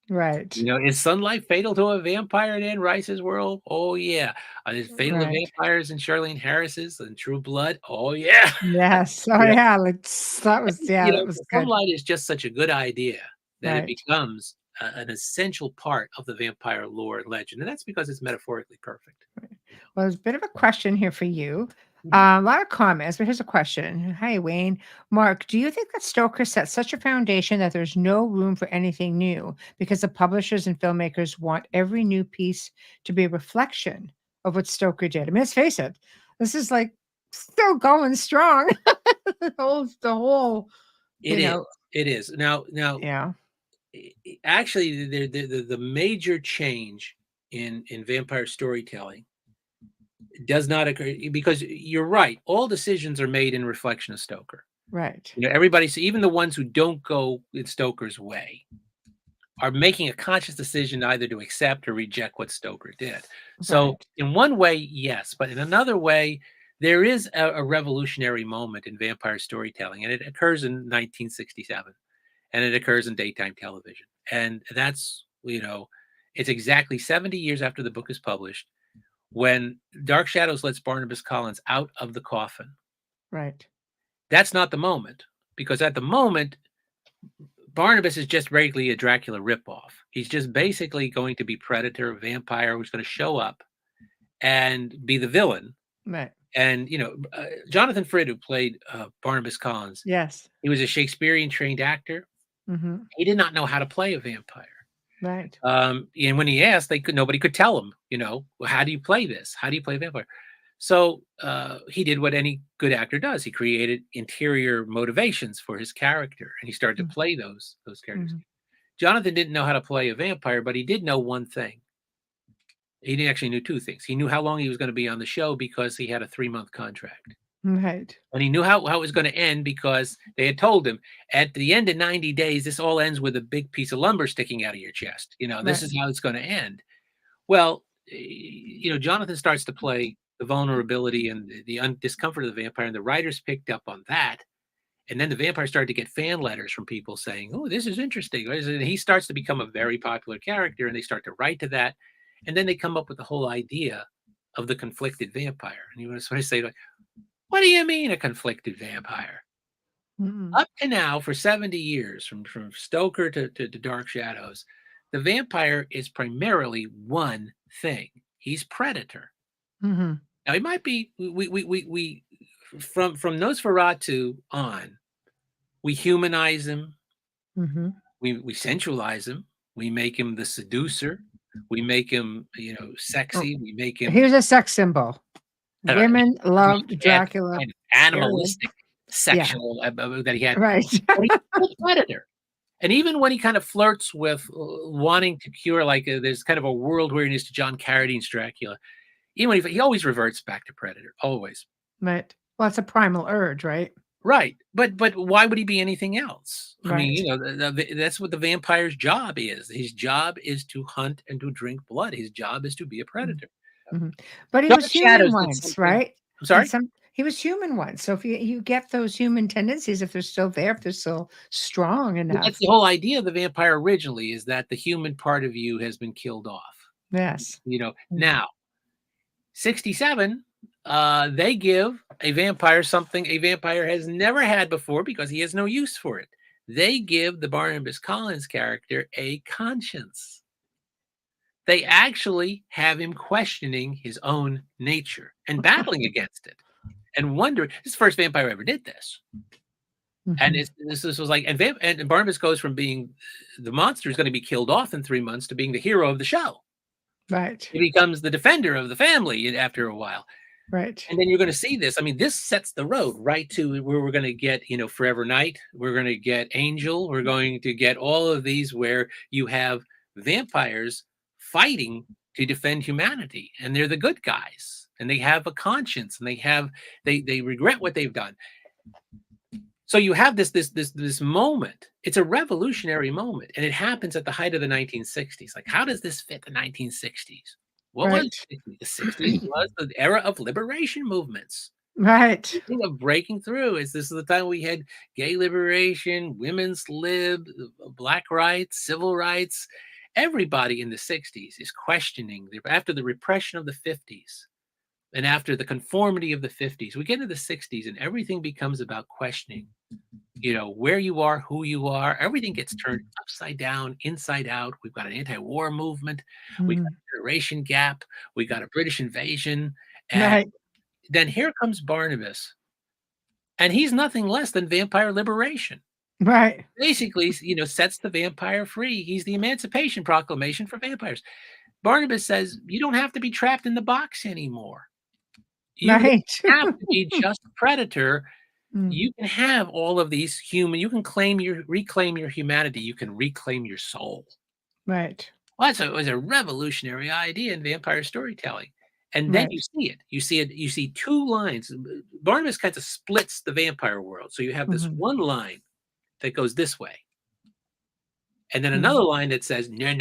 Right. You know, is sunlight fatal to a vampire in Anne Rice's world? Oh yeah. Is it fatal to Right. vampires in Charlene Harris's and True Blood? Oh yeah. Yes. Oh, Yeah. yeah, like, that was You that know, was good. sunlight is just such a good idea that it Right. becomes an essential part of the vampire lore and legend, and that's because it's metaphorically perfect. Well, there's a bit of a question here for you. Mhm. A lot of comments, but here's a question. Hi, Wayne. Mark, do you think that Stoker set such a foundation that there's no room for anything new because the publishers and filmmakers want every new piece to be a reflection of what Stoker did? I mean, let's face it, this is like still going strong. the whole, It you is. know, It is. Now, yeah, actually, the major change in vampire storytelling does not occur because you're right. All decisions are made in reflection of Stoker. right, You know, everybody, so even the ones who don't go in Stoker's way are making a conscious decision either to accept or reject what Stoker did. So, right, in one way, yes, but in another way, there is a revolutionary moment in vampire storytelling, and it occurs in 1967, and it occurs in daytime television. And that's, you know, it's exactly 70 years after the book is published when Dark Shadows lets Barnabas Collins out of the coffin. right. That's not the moment, because at the moment, Barnabas is just basically a Dracula ripoff. He's just basically going to be Predator, vampire, who's going to show up and be the villain. Right. And, Jonathan Frid, who played Barnabas Collins, Yes. he was a Shakespearean trained actor. Mm-hmm. He did not know how to play a vampire. Right. And when he asked, nobody could tell him, well, how do you play this? How do you play a vampire? So he did what any good actor does. He created interior motivations for his character, and he started to play those characters. Mm-hmm. Jonathan didn't know how to play a vampire, but he did know one thing. He actually knew two things. He knew how long he was going to be on the show because he had a 3-month contract. Right. And he knew how it was going to end because they had told him at the end of 90 days, this all ends with a big piece of lumber sticking out of your chest. This Right. is how it's going to end. Well, Jonathan starts to play the vulnerability and the discomfort of the vampire, and the writers picked up on that. And then the vampire started to get fan letters from people saying, "Oh, this is interesting." And he starts to become a very popular character, and they start to write to that. And then they come up with the whole idea of the conflicted vampire. And you want to sort of say, like, what do you mean a conflicted vampire? Mm-hmm. Up to now, for 70 years, from Stoker to Dark Shadows, the vampire is primarily one thing. He's Predator. Mm-hmm. Now, he might be, we from Nosferatu on, we humanize him, Mm-hmm. we sensualize him, we make him the seducer, we make him, sexy, we make him He was a sex symbol. uh, Women loved Dracula. kind of Period. animalistic, Yeah. sexual that he had. Right. But he's a predator. And even when he kind of flirts with wanting to cure, like there's kind of a world weariness to John Carradine's Dracula, even when he always reverts back to Predator, always. Right. Well, it's a primal urge, right? Right. But why would he be anything else? I mean, Right. that's what the vampire's job is. His job is to hunt and to drink blood. His job is to be a predator. Mm-hmm. But he Dark was human Shadows did once, something. right? I'm sorry? He was human once. So if you get those human tendencies, if they're still there, if they're still strong Well, enough. that's the whole idea of the vampire originally, is that the human part of you has been killed off. Yes. Now 67, they give a vampire something a vampire has never had before because he has no use for it. They give the Barnabas Collins character a conscience. They actually have him questioning his own nature and battling against it and wondering. This is the first vampire ever did this. And this was like, and Barnabas goes from being the monster who's going to be killed off in 3 months to being the hero of the show. Right. He becomes the defender of the family after a while. Right. And then you're going to see this. I mean, this sets the road right to where we're going to get, Forever Night. We're going to get Angel. We're going to get all of these where you have vampires fighting to defend humanity, and they're the good guys, and they have a conscience, and they regret what they've done. So you have this moment. It's a revolutionary moment, and it happens at the height of the 1960s. Like, how does this fit the 1960s? What was the 60s? Was the era of liberation movements. Right. The thing of breaking through is this is the time we had gay liberation, women's lib, black rights, civil rights. everybody in the 60s is questioning after the repression of the 50s and after the conformity of the 50s. We get into the 60s and everything becomes about questioning, where you are, who you are. Everything gets turned upside down, inside out. We've got an anti-war movement. We got a generation gap. We got a British invasion. And Right. then here comes Barnabas. And he's nothing less than vampire liberation. Right. Basically, sets the vampire free. He's the Emancipation Proclamation for vampires. Barnabas says, you don't have to be trapped in the box anymore. You don't Right. have to be just a predator. Mm. You can have all of these you can reclaim your humanity. You can reclaim your soul. Right. Well, it was a revolutionary idea in vampire storytelling. And then Right. you see it. You see two lines. Barnabas kind of splits the vampire world. So you have this one line that goes this way. And then another line that says, no.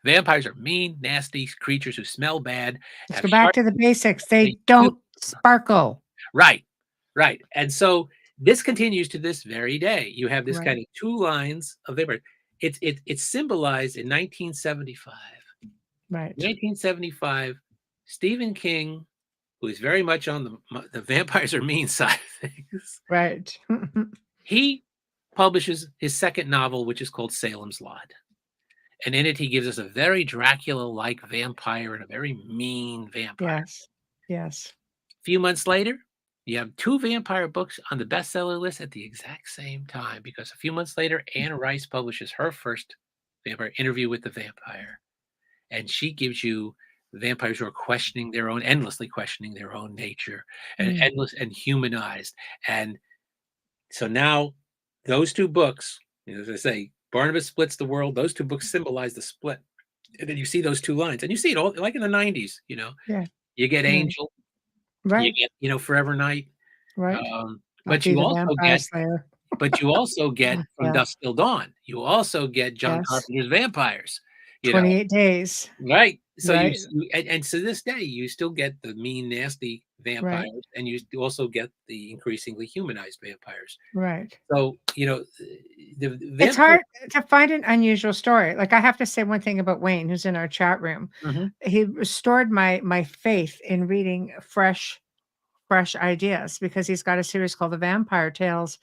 Vampires are mean, nasty creatures who smell bad. Let's go back to the basics. They don't sparkle. Right. And so this continues to this very day. You have this kind of two lines of vampires. It's symbolized in 1975. Right. 1975, Stephen King, who is very much on the vampires are mean side of things. Right. He publishes his second novel, which is called Salem's Lot. And in it, he gives us a very Dracula-like vampire and a very mean vampire. Yes. A few months later, you have two vampire books on the bestseller list at the exact same time, because a few months later, Anne Rice publishes her first vampire, Interview with the Vampire. And she gives you vampires who are endlessly questioning their own nature, and endless and humanized. And so now those two books, as I say, Barnabas splits the world. Those two books symbolize the split. And then you see those two lines, and you see it all like in the 90s, Yeah. You get Angel, right. You get, Forever Night. Right. But you also get From Yeah. Dusk Till Dawn. You also get John Carpenter's Vampires. 28 days. Right. So right. and to this day, you still get the mean, nasty vampires, and you also get the increasingly humanized vampires. Right. So, it's hard to find an unusual story. Like, I have to say one thing about Wayne, who's in our chat room. He restored my faith in reading fresh ideas, because he's got a series called The Vampire Tales,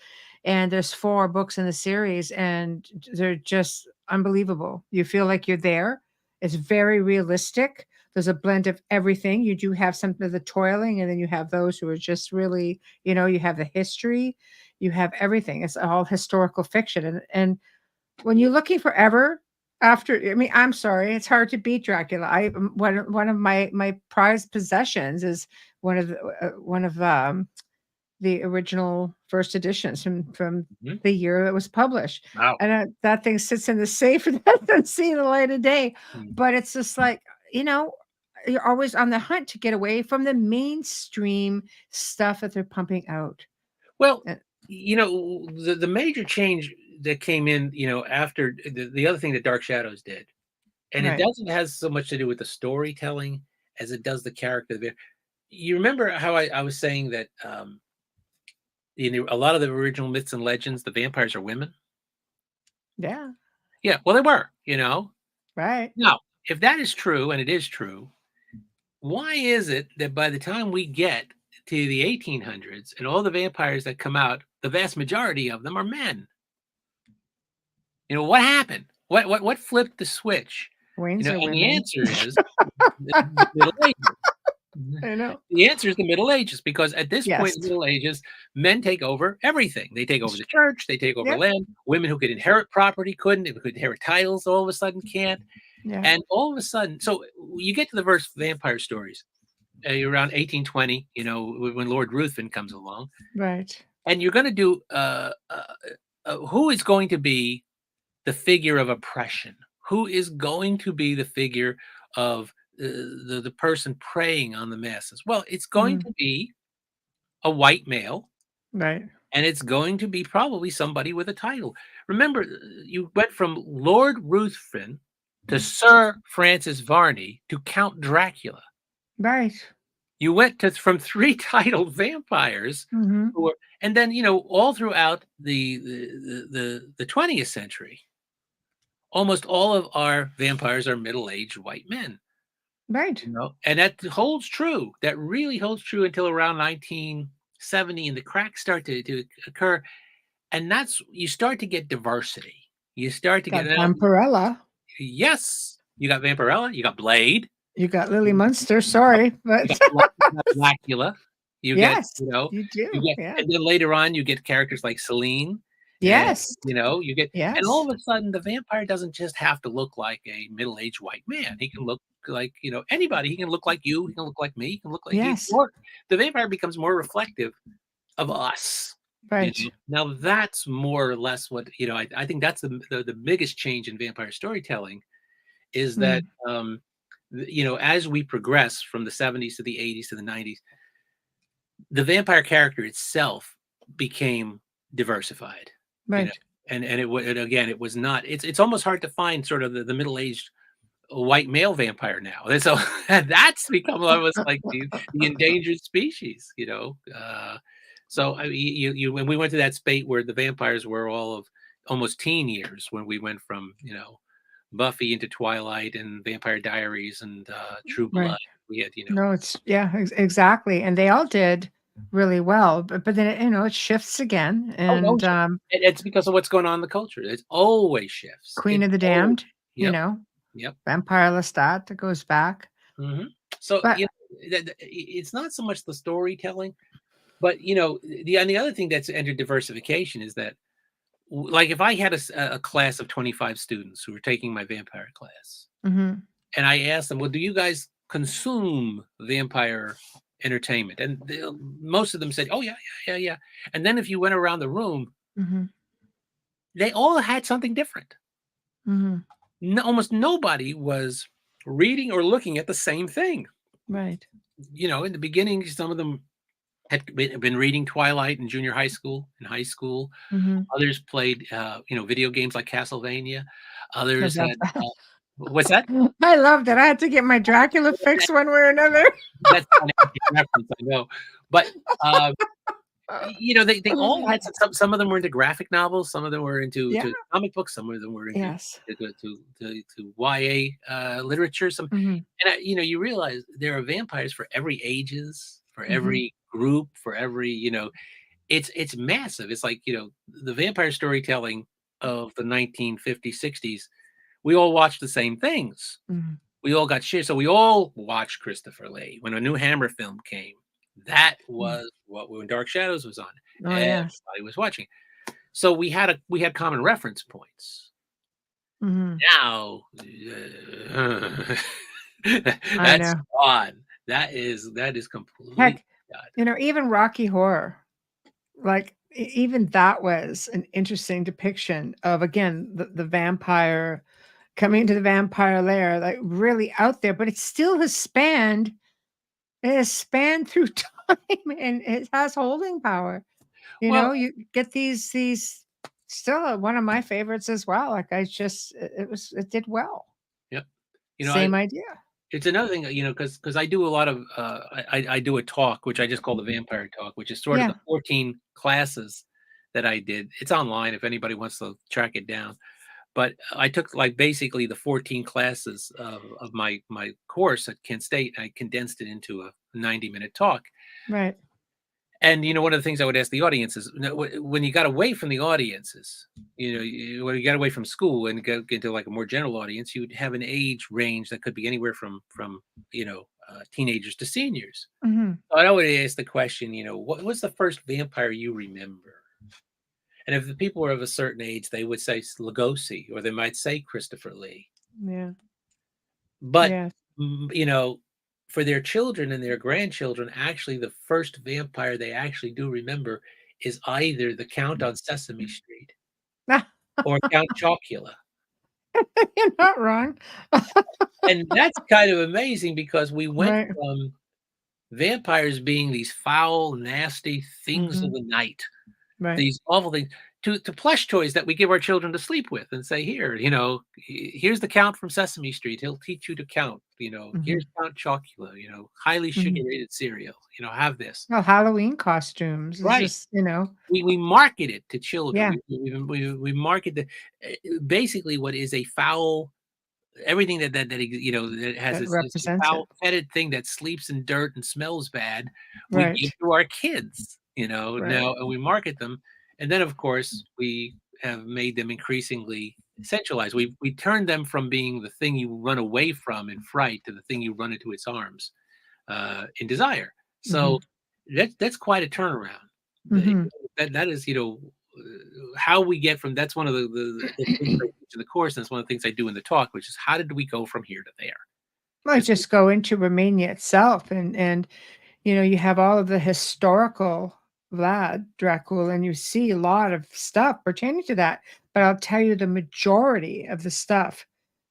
and there's 4 books in the series, and they're just unbelievable. You feel like you're there. It's very realistic. There's a blend of everything. You do have some of the toiling, and then you have those who are just really, you have the history, you have everything. It's all historical fiction. And when you're looking forever after, I'm sorry, it's hard to beat Dracula. One of my prized possessions is one of the original first editions from the year it was published. Wow. And that thing sits in the safe and doesn't see the light of day. But it's just like, you're always on the hunt to get away from the mainstream stuff that they're pumping out. Well, the major change that came in, after the other thing that Dark Shadows did, and it doesn't have so much to do with the storytelling as it does the character. You remember how I was saying that a lot of the original myths and legends, the vampires are women? Yeah. Yeah, well, they were, Right. Now, if that is true, and it is true, why is it that by the time we get to the 1800s and all the vampires that come out, the vast majority of them are men? What happened? What flipped the switch? And the answer is the Middle Ages. I know. The answer is the Middle Ages, because at this point in the Middle Ages, men take over everything. They take over the church. They take over land. Women who could inherit property couldn't. Who could inherit titles all of a sudden can't. Yeah. And all of a sudden, so you get to the first vampire stories around 1820, when Lord Ruthven comes along. Right. And you're going to do who is going to be the figure of oppression? Who is going to be the figure of the person preying on the masses? Well, it's going to be a white male. Right. And it's going to be probably somebody with a title. Remember, you went from Lord Ruthven to Sir Francis Varney to Count Dracula. Right. You went from 3 titled vampires who were, and then all throughout the 20th century, almost all of our vampires are middle-aged white men. Right. And that holds true. That really holds true until around 1970, and the cracks start to occur. And that's you start to get diversity. You start to get Got Vampirella. yes, you got Vampirella, you got Blade, You got Lily Munster. Sorry, but you got Dracula. You yes, get, you do. Yeah. and then later on you get characters like Celine. Yes. And, you get, Yes. and all of a sudden the vampire doesn't just have to look like a middle-aged white man. He can look like, anybody. He can look like you. He can look like me. He can look like yes. you. Or the vampire becomes more reflective of us. Right. Now that's more or less what, I think that's the biggest change in vampire storytelling is that, as we progress from the 70s to the 80s to the 90s, the vampire character itself became diversified. Right. And it was not, it's almost hard to find sort of the middle-aged white male vampire now. And so that's become almost like the endangered species, So I mean, when we went to that spate where the vampires were all of almost teen years, when we went from Buffy into Twilight and Vampire Diaries and True Blood, right. we had No, it's exactly, and they all did really well. But then it shifts again, and it's because of what's going on in the culture. It always shifts. Queen of the Damned, Yep. Vampire Lestat that goes back. Mm-hmm. So it's not so much the storytelling. But the other thing that's entered diversification is that, like, if I had a class of 25 students who were taking my vampire class, and I asked them, "Well, do you guys consume vampire entertainment?" And most of them said, "Oh yeah." And then if you went around the room, they all had something different. Almost nobody was reading or looking at the same thing. Right. In the beginning, some of them had been reading Twilight in junior high school, Others played, video games like Castlevania. Others had, what's that? I loved it. I had to get my Dracula fix one way or another. That's an reference, I know. But, they all had some of them were into graphic novels. Some of them were into to comic books. Some of them were into to YA literature. And, you realize there are vampires for every ages, for every group, for every, it's massive. It's like, the vampire storytelling of the 1950s, 60s, we all watched the same things. We all got shared. So we all watched Christopher Lee. When a new Hammer film came, that was when Dark Shadows was on. Everybody was watching. So we had common reference points. Now, that's gone. That is completely. Heck, even Rocky Horror, like even that was an interesting depiction of, again, the vampire coming to the vampire lair, like really out there, but it still has spanned. It has spanned through time, and it has holding power. You get these still one of my favorites as well. Like it did well. Yep. Same idea. It's another thing, because I do a lot of, I do a talk, which I just call the Vampire Talk, which is sort of the 14 classes that I did. It's online if anybody wants to track it down. But I took basically the 14 classes of my course at Kent State. I condensed it into a 90-minute talk. Right. And, one of the things I would ask the audience is, when you got away from the audiences, when you got away from school and get into like a more general audience, you'd have an age range that could be anywhere from teenagers to seniors. So I would ask the question, what was the first vampire you remember? And if the people were of a certain age, they would say Lugosi, or they might say Christopher Lee. Yeah. But, for their children and their grandchildren, actually, the first vampire they actually do remember is either the Count on Sesame Street or Count Chocula. You're not wrong. And that's kind of amazing, because we went from vampires being these foul, nasty things of the night, these awful things, to plush toys that we give our children to sleep with and say, here, here's the Count from Sesame Street. He'll teach you to count. Here's Count Chocula, highly sugar-rated cereal. Have this. Well, Halloween costumes. It's Right. just, We market it to children. Yeah. We market basically what is a foul, everything that has That this represents foul, it. fetid thing that sleeps in dirt and smells bad. Right. We give to our kids, now, and we market them. And then, of course, we have made them increasingly centralized. We turned them from being the thing you run away from in fright to the thing you run into its arms in desire. So that's quite a turnaround. That is, how we get from. That's one of the things I teach in the course, and that's one of the things I do in the talk, which is how did we go from here to there? Well, just go into Romania itself, and you have all of the historical Vlad Dracula, and you see a lot of stuff pertaining to that. But I'll tell you, the majority of the stuff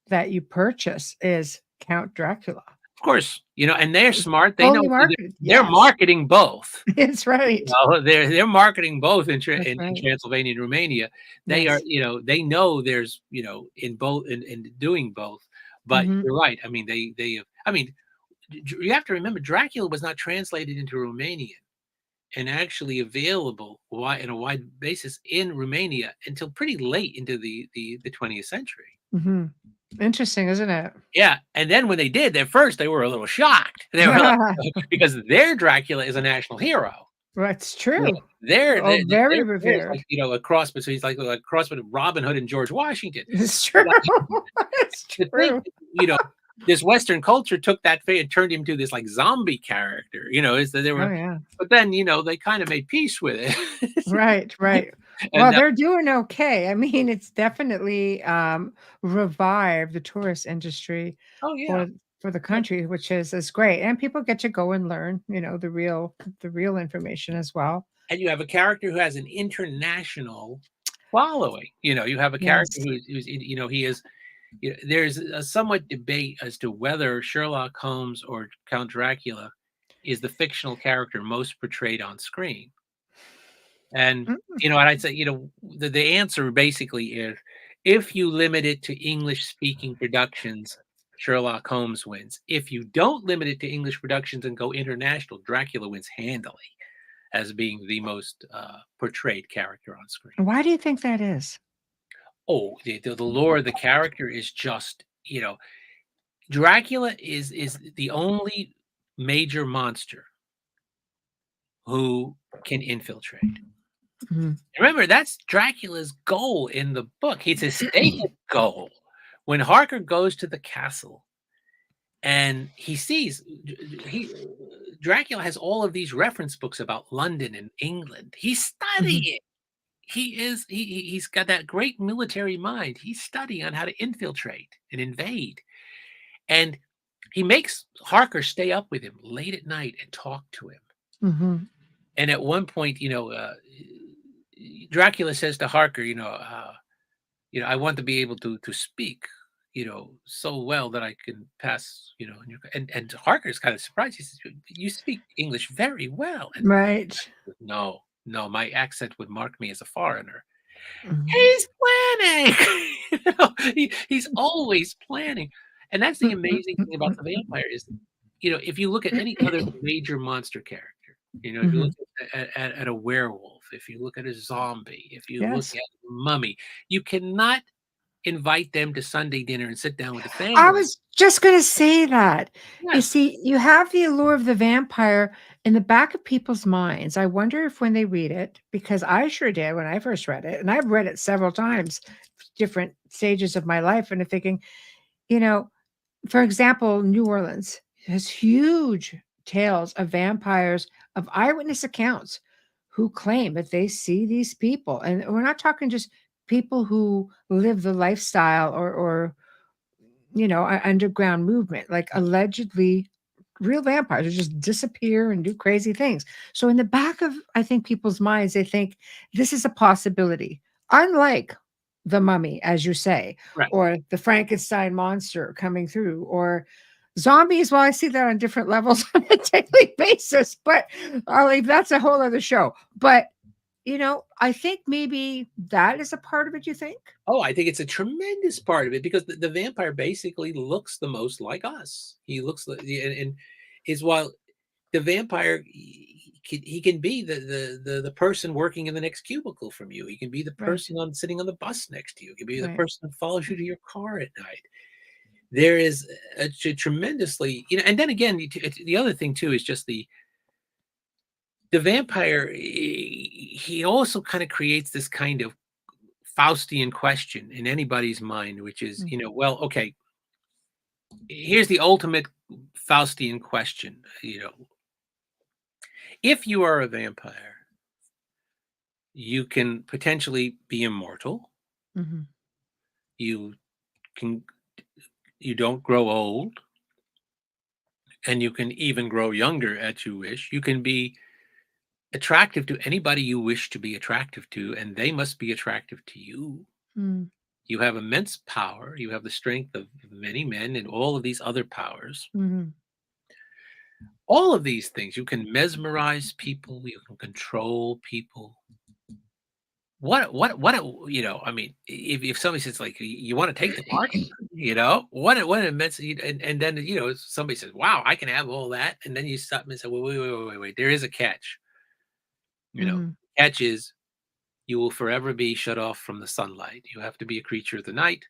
that you purchase is Count Dracula. Of course, and they're smart. They know they're Yes. marketing both. It's right. They're marketing both in Transylvania and Romania. They are, they know there's, in both in doing both. But you're right. I mean, you have to remember, Dracula was not translated into Romanian and actually available in a wide basis in Romania until pretty late into the 20th century. Interesting, isn't it? Yeah, and then when they did, at first they were a little shocked. They were because their Dracula is a national hero. That's true. They're very revered. Like, a cross between cross between Robin Hood and George Washington. It's true. It's true. This Western culture took that and turned him to this like zombie character. Is that they were, but then they kind of made peace with it. Right. Well, they're doing okay. I mean, it's definitely revived the tourist industry for the country, which is great. And people get to go and learn, the real information as well. And you have a character who has an international following. You have a character who's he is. There's a somewhat debate as to whether Sherlock Holmes or Count Dracula is the fictional character most portrayed on screen. And, and I'd say, the answer basically is, if you limit it to English-speaking productions, Sherlock Holmes wins. If you don't limit it to English productions and go international, Dracula wins handily as being the most portrayed character on screen. Why do you think that is? Oh, the lore of the character is just, Dracula is the only major monster who can infiltrate. Remember, that's Dracula's goal in the book. It's his stated goal. When Harker goes to the castle and he sees Dracula has all of these reference books about London and England. He's studying. He's got that great military mind. He's studying on how to infiltrate and invade. And he makes Harker stay up with him late at night and talk to him. And at one point, Dracula says to Harker, I want to be able to speak, so well that I can pass, and Harker's kind of surprised. He says, you speak English very well. And right. No, my accent would mark me as a foreigner. He's planning. He's always planning. And that's the amazing thing about the vampire is, if you look at any other major monster character, if you look at a werewolf, if you look at a zombie, if you look at a mummy, you cannot invite them to Sunday dinner and sit down with the family. I was just going to say that. Yes. You see, you have the allure of the vampire in the back of people's minds. I wonder if when they read it, because I sure did when I first read it, and I've read it several times, different stages of my life, and I'm thinking, for example, New Orleans has huge tales of vampires, of eyewitness accounts who claim that they see these people. And we're not talking just people who live the lifestyle or underground movement, like allegedly real vampires who just disappear and do crazy things. So in the back of, I think, people's minds, they think this is a possibility, unlike the mummy, as you say, or the Frankenstein monster coming through, or zombies. Well, I see that on different levels on a daily basis, but I'll leave, that's a whole other show. But I think maybe that is a part of it, you think? Oh, I think it's a tremendous part of it because the vampire basically looks the most like us. He looks like, and is while the vampire he can be the person working in the next cubicle from you. He can be the Right, person on sitting on the bus next to you. He can be the right. person that follows you to your car at night. There is a tremendously, and then again, the other thing too is just the vampire. He also kind of creates this kind of Faustian question in anybody's mind, which is, Mm, well, okay, here's the ultimate Faustian question. If you are a vampire, you can potentially be immortal. mhm, You can you don't grow old, and you can even grow younger as you wish. You can be attractive to anybody you wish to be attractive to, and they must be attractive to you. mm, You have immense power. You have the strength of many men and all of these other powers. mhm. All of these things. You can mesmerize people. You can control people. I mean, if somebody says like, you want to take the bargain, what an immense, and then, somebody says, wow, I can have all that. And then you stop and say, wait, there is a catch. Mhm, Catch is you will forever be shut off from the sunlight. You have to be a creature of the night.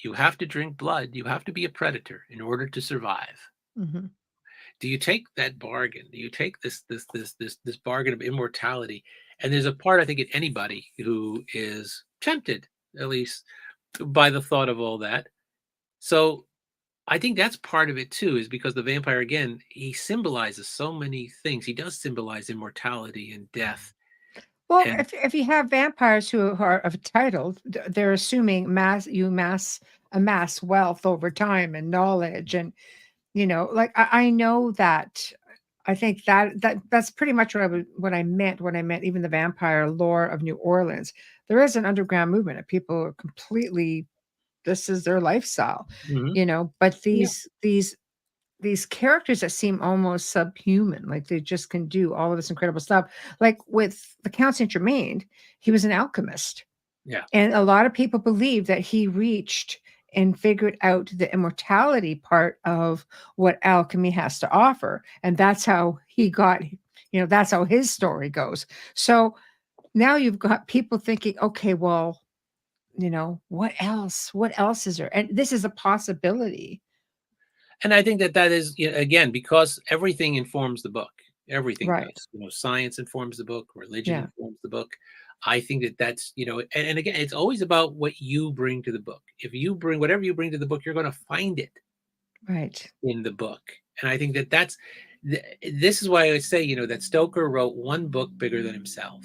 You have to drink blood. You have to be a predator in order to survive. mhm. Do you take that bargain? Do you take this bargain of immortality? And there's a part, I think, in anybody who is tempted, at least, by the thought of all that. So I think that's part of it too, is because the vampire, again, he symbolizes so many things. He does symbolize immortality and death. Well, And if you have vampires who are of title, they're assuming amass wealth over time and knowledge, and like I know that. I think that's pretty much what I meant even the vampire lore of New Orleans. There is an underground movement of people who are completely, this is their lifestyle, Mhm. but Yeah. these characters that seem almost subhuman, like they just can do all of this incredible stuff. Like with the Count Saint Germain, he was an alchemist, Yeah. and a lot of people believe that he reached and figured out the immortality part of what alchemy has to offer. And that's how he got, that's how his story goes. So now you've got people thinking, okay, well, what else? What else is there? And this is a possibility. And I think that is, again, because everything informs the book. Everything Right. does. Science informs the book. Religion Yeah. informs the book. I think that's, and again, it's always about what you bring to the book. If you bring whatever you bring to the book, you're going to find it Right. in the book. And I think this is why I say, that Stoker wrote one book bigger than himself.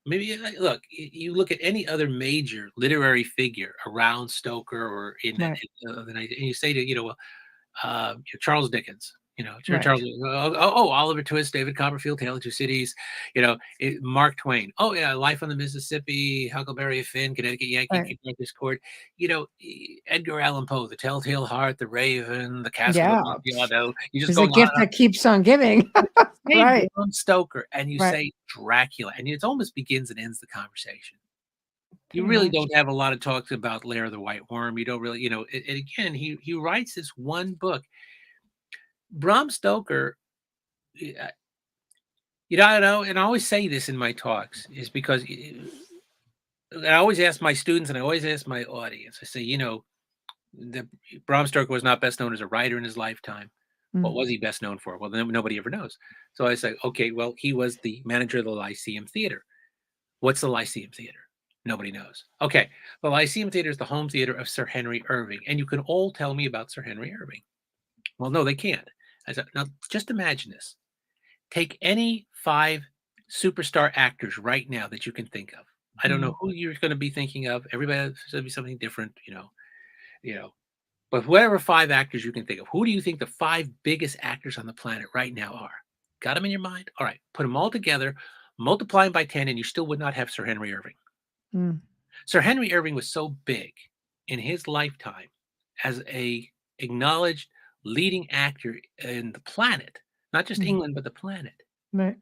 Maybe look, you look at any other major literary figure around Stoker or Right. the night, and you say to, Charles Dickens, Right. Charles, Oliver Twist, David Copperfield, Tale of Two Cities, Mark Twain. Oh yeah, Life on the Mississippi, Huckleberry Finn, Connecticut Yankee, Right. King Arthur's Court. Edgar Allan Poe, The Telltale Heart, The Raven, The Castle of Yeah. Amontillado. You're just It's a going on gift and on. that keeps on giving. Say Right. Bram Stoker, and you Right. say Dracula, and it almost begins and ends the conversation. You Pretty really much. don't have a lot of talks about Lair of the White Worm. You don't really, and again, he writes this one book. Bram Stoker, uh, and I always say this in my talks, is because I always ask my students and I always ask my audience, I say, the Bram Stoker was not best known as a writer in his lifetime. What Mm, was he best known for? Well, nobody ever knows. So I say, okay, well, he was the manager of the Lyceum Theater. What's the Lyceum Theater? Nobody knows. Okay, the Lyceum Theater is the home theater of Sir Henry Irving, and you can all tell me about Sir Henry Irving. Well, no, they can't. I said, now just imagine this. Take any 5 superstar actors right now that you can think of. I don't know mm, who you're going to be thinking of. Everybody's going to be something different, you know. But whatever 5 actors you can think of, who do you think the 5 biggest actors on the planet right now are? Got them in your mind? All right, put them all together, multiply them by 10, and you still would not have Sir Henry Irving. mm, Sir Henry Irving was so big in his lifetime as a acknowledged leading actor in the planet, not just mm. England, but the planet. Right.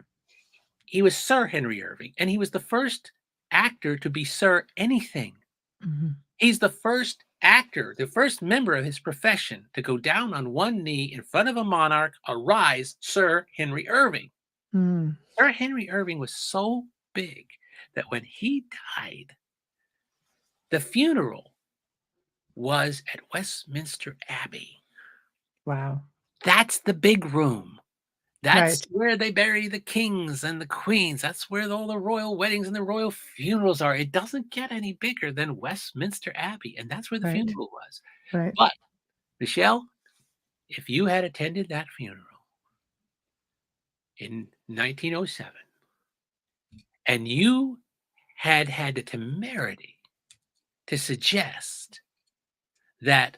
he was Sir Henry Irving, and he was the first actor to be Sir anything. Mhm. He's the first actor, the first member of his profession to go down on one knee in front of a monarch, arise, Sir Henry Irving. Mm. Sir Henry Irving was so big that when he died, the funeral was at Westminster Abbey. Wow. That's the big room. That's Right. where they bury the kings and the queens. That's where all the royal weddings and the royal funerals are. It doesn't get any bigger than Westminster Abbey, and that's where the Right. funeral was. Right. But, Michelle, if you had attended that funeral in 1907 and you had had the temerity to suggest that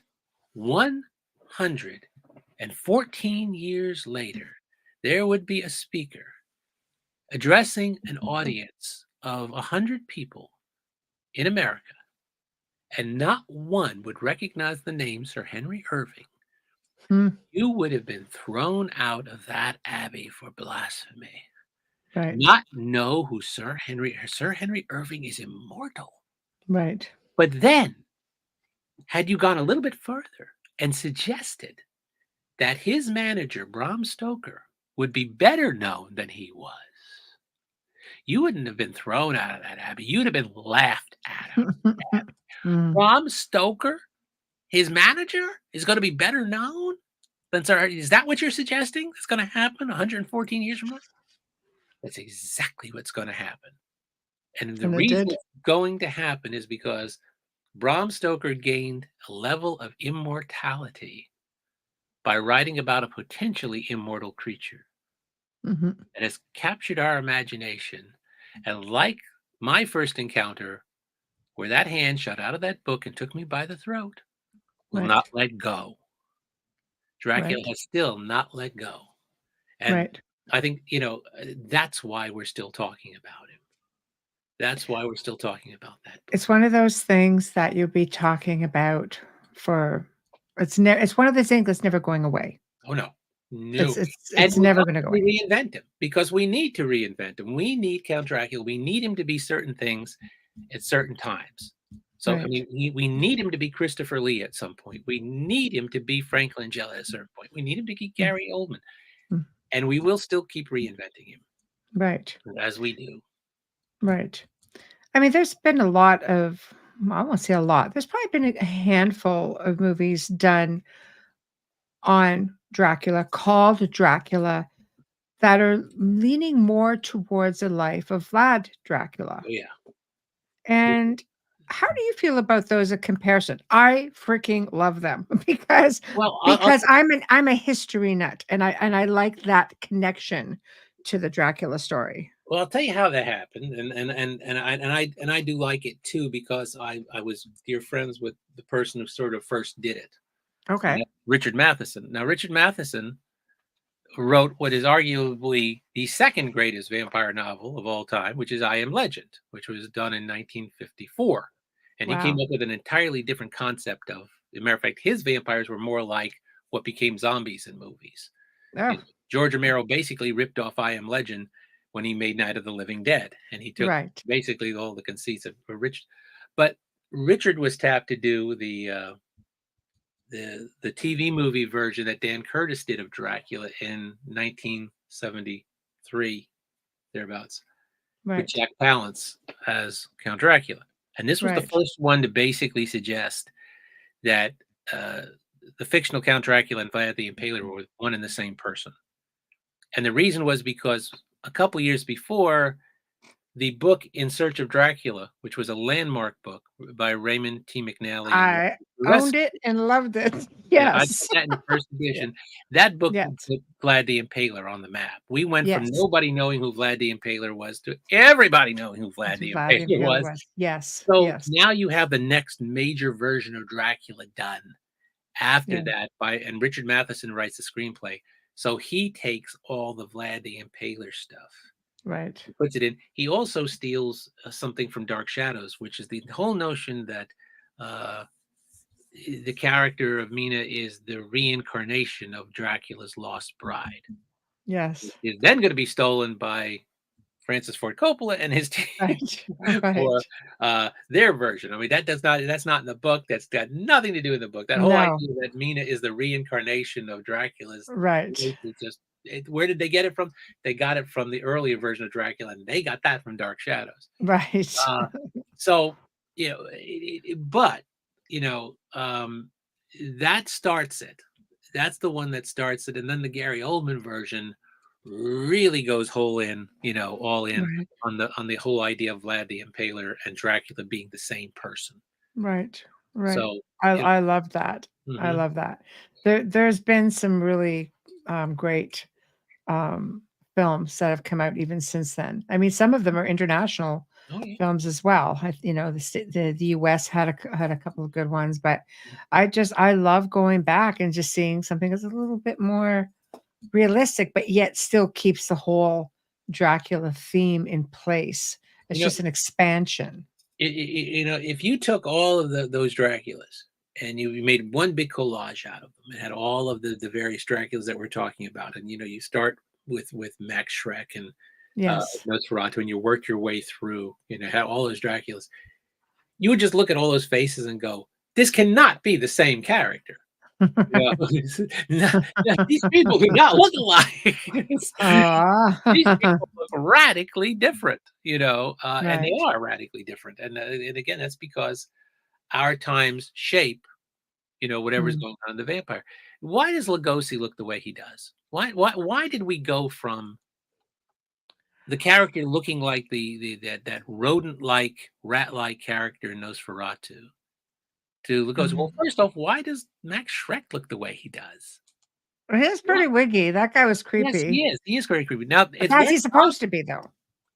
114 years later, there would be a speaker addressing an audience of 100 people in America, and not one would recognize the name Sir Henry Irving, Hmm. you would have been thrown out of that abbey for blasphemy. Right. Not know who Sir Henry Irving is immortal. Right. But then, had you gone a little bit further and suggested that his manager, Bram Stoker, would be better known than he was, you wouldn't have been thrown out of that abbey. You'd have been laughed at. Mm. Bram Stoker, his manager, is going to be better known than Sir. Is that what you're suggesting? It's going to happen 114 years from now? That's exactly what's going to happen. And the And it reason did. it's going to happen is because Bram Stoker gained a level of immortality by writing about a potentially immortal creature. Mhm. It has captured our imagination. And like my first encounter, where that hand shot out of that book and took me by the throat, will Right. not let go. Dracula Right. has still not let go. And Right. I think, that's why we're still talking about him. That's why we're still talking about that book. It's one of those things that you'll be talking about for it's one of the things that's never going away. Oh, no. No. And It's we never gonna go away. constantly reinvent him because we need to reinvent him. We need Count Dracula. We need him to be certain things at certain times. So, I Right. mean, we need him to be Christopher Lee at some point. We need him to be Frank Langella at a certain point. We need him to be Mm, Gary Oldman. mm. And we will still keep reinventing him Right. as we do. Right. I mean, there's been a lot of I won't say a lot. There's probably been a handful of movies done on Dracula, called Dracula, that are leaning more towards the life of Vlad Dracula. Oh, yeah. And how do you feel about those in comparison? I freaking love them because Well, because I'm a history nut and I like that connection to the Dracula story. I'll tell you how that happened, and I do like it too because I was dear friends with the person who sort of first did it, and Okay. that's Richard Matheson. Now, Richard Matheson wrote what is arguably the second greatest vampire novel of all time, which is I Am Legend, which was done in 1954, and he came Wow. up with an entirely different concept of. As a matter of fact, his vampires were more like what became zombies in movies. Oh, George Romero basically ripped off I Am Legend when he made Night of the Living Dead, and he took right. basically all the conceits of Richard. But Richard was tapped to do the TV movie version that Dan Curtis did of Dracula in 1973, thereabouts, with Right. Jack Palance as Count Dracula. And this was the Right. first one to basically suggest that the fictional Count Dracula and Vlad the Impaler were one and the same person. And the reason was because a couple years before, the book In Search of Dracula, which was a landmark book by Raymond T. McNally and I the rest, owned it and loved it. yeah, I did Yes. that in the first Yeah. edition. That book Yes. put Vlad the Impaler on the map. We went from Yes. nobody knowing who Vlad the Impaler was to everybody knowing who Vlad the Vlad the Impaler Impaler was. was. Yes. So Yes. now you have the next major version of Dracula done. After Yeah. that, and Richard Matheson writes the screenplay. So he takes all the Vlad the Impaler stuff, Right. puts it in. He also steals something from Dark Shadows, which is the whole notion that the character of Mina is the reincarnation of Dracula's lost bride. Yes. Is then going to be stolen by Francis Ford Coppola and his team Right. for Right. their version. I mean, that's not in the book. That's got nothing to do with the book. That whole No. idea that Mina is the reincarnation of Dracula's Right. is just where did they get it from? They got it from the earlier version of Dracula, and they got that from Dark Shadows. Right. So but that starts it. That's the one that starts it, and then the Gary Oldman version really goes all in Right. on the whole idea of Vlad the Impaler and Dracula being the same person. Right. Right. So I love that. I mhm. love that. There's been some really great um, films that have come out even since then. I mean, some of them are international Oh yeah. films as well. The US had had a couple of good ones, but I love going back and just seeing something that's a little bit more realistic, but yet still keeps the whole Dracula theme in place. It's You know, just an expansion. if you took all of those Draculas and you made one big collage out of them and had all of the various Draculas that we're talking about, and you start with Max Schreck and Yes. Nosferatu, and you work your way through, had all those Draculas, you would just look at all those faces and go, "This cannot be the same character." Yeah, these people do not look alike. These Ah, people look radically different, and they right. are radically different. And again, that's because our times shape, whatever's Mm. going on in the vampire. Why does Lugosi look the way he does? Why did we go from the character looking like that rodent-like, rat-like character in Nosferatu to Lugosi? Well, Mhm. first off, why does Max Schreck look the way he does? He's Why? pretty wiggy. That guy was Yes, he creepy. is. He is very creepy. Now, But it's that's very he's supposed to be, though.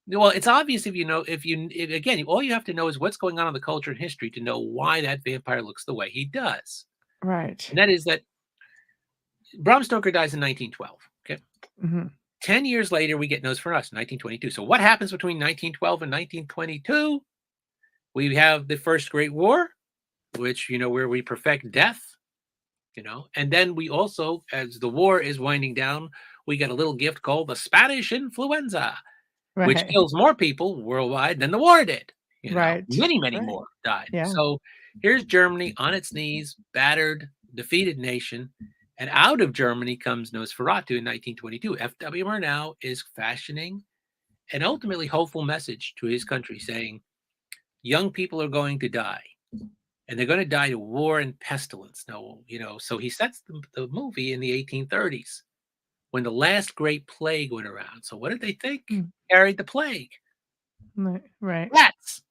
well, it's obvious again, all you have to know is what's going on in the culture and history to know why that vampire looks the way he does. Right. And that is that Bram Stoker dies in 1912. Okay. Mhm. 10 years later, we get Nosferatu, 1922. So what happens between 1912 and 1922? We have the First Great War, which, where we perfect death, and then we also, as the war is winding down, we get a little gift called the Spanish influenza, which Right. kills more people worldwide than the war did. Right. Many, many Right. more died. Yeah. So here's Germany on its knees, battered, defeated nation. And out of Germany comes Nosferatu in 1922. F.W. Murnau is fashioning an ultimately hopeful message to his country saying, young people are going to die. And they're going to die to war and pestilence. No, so he sets the movie in the 1830s when the last great plague went around. So what did they think Mm. carried the plague? Right. Right. Rats.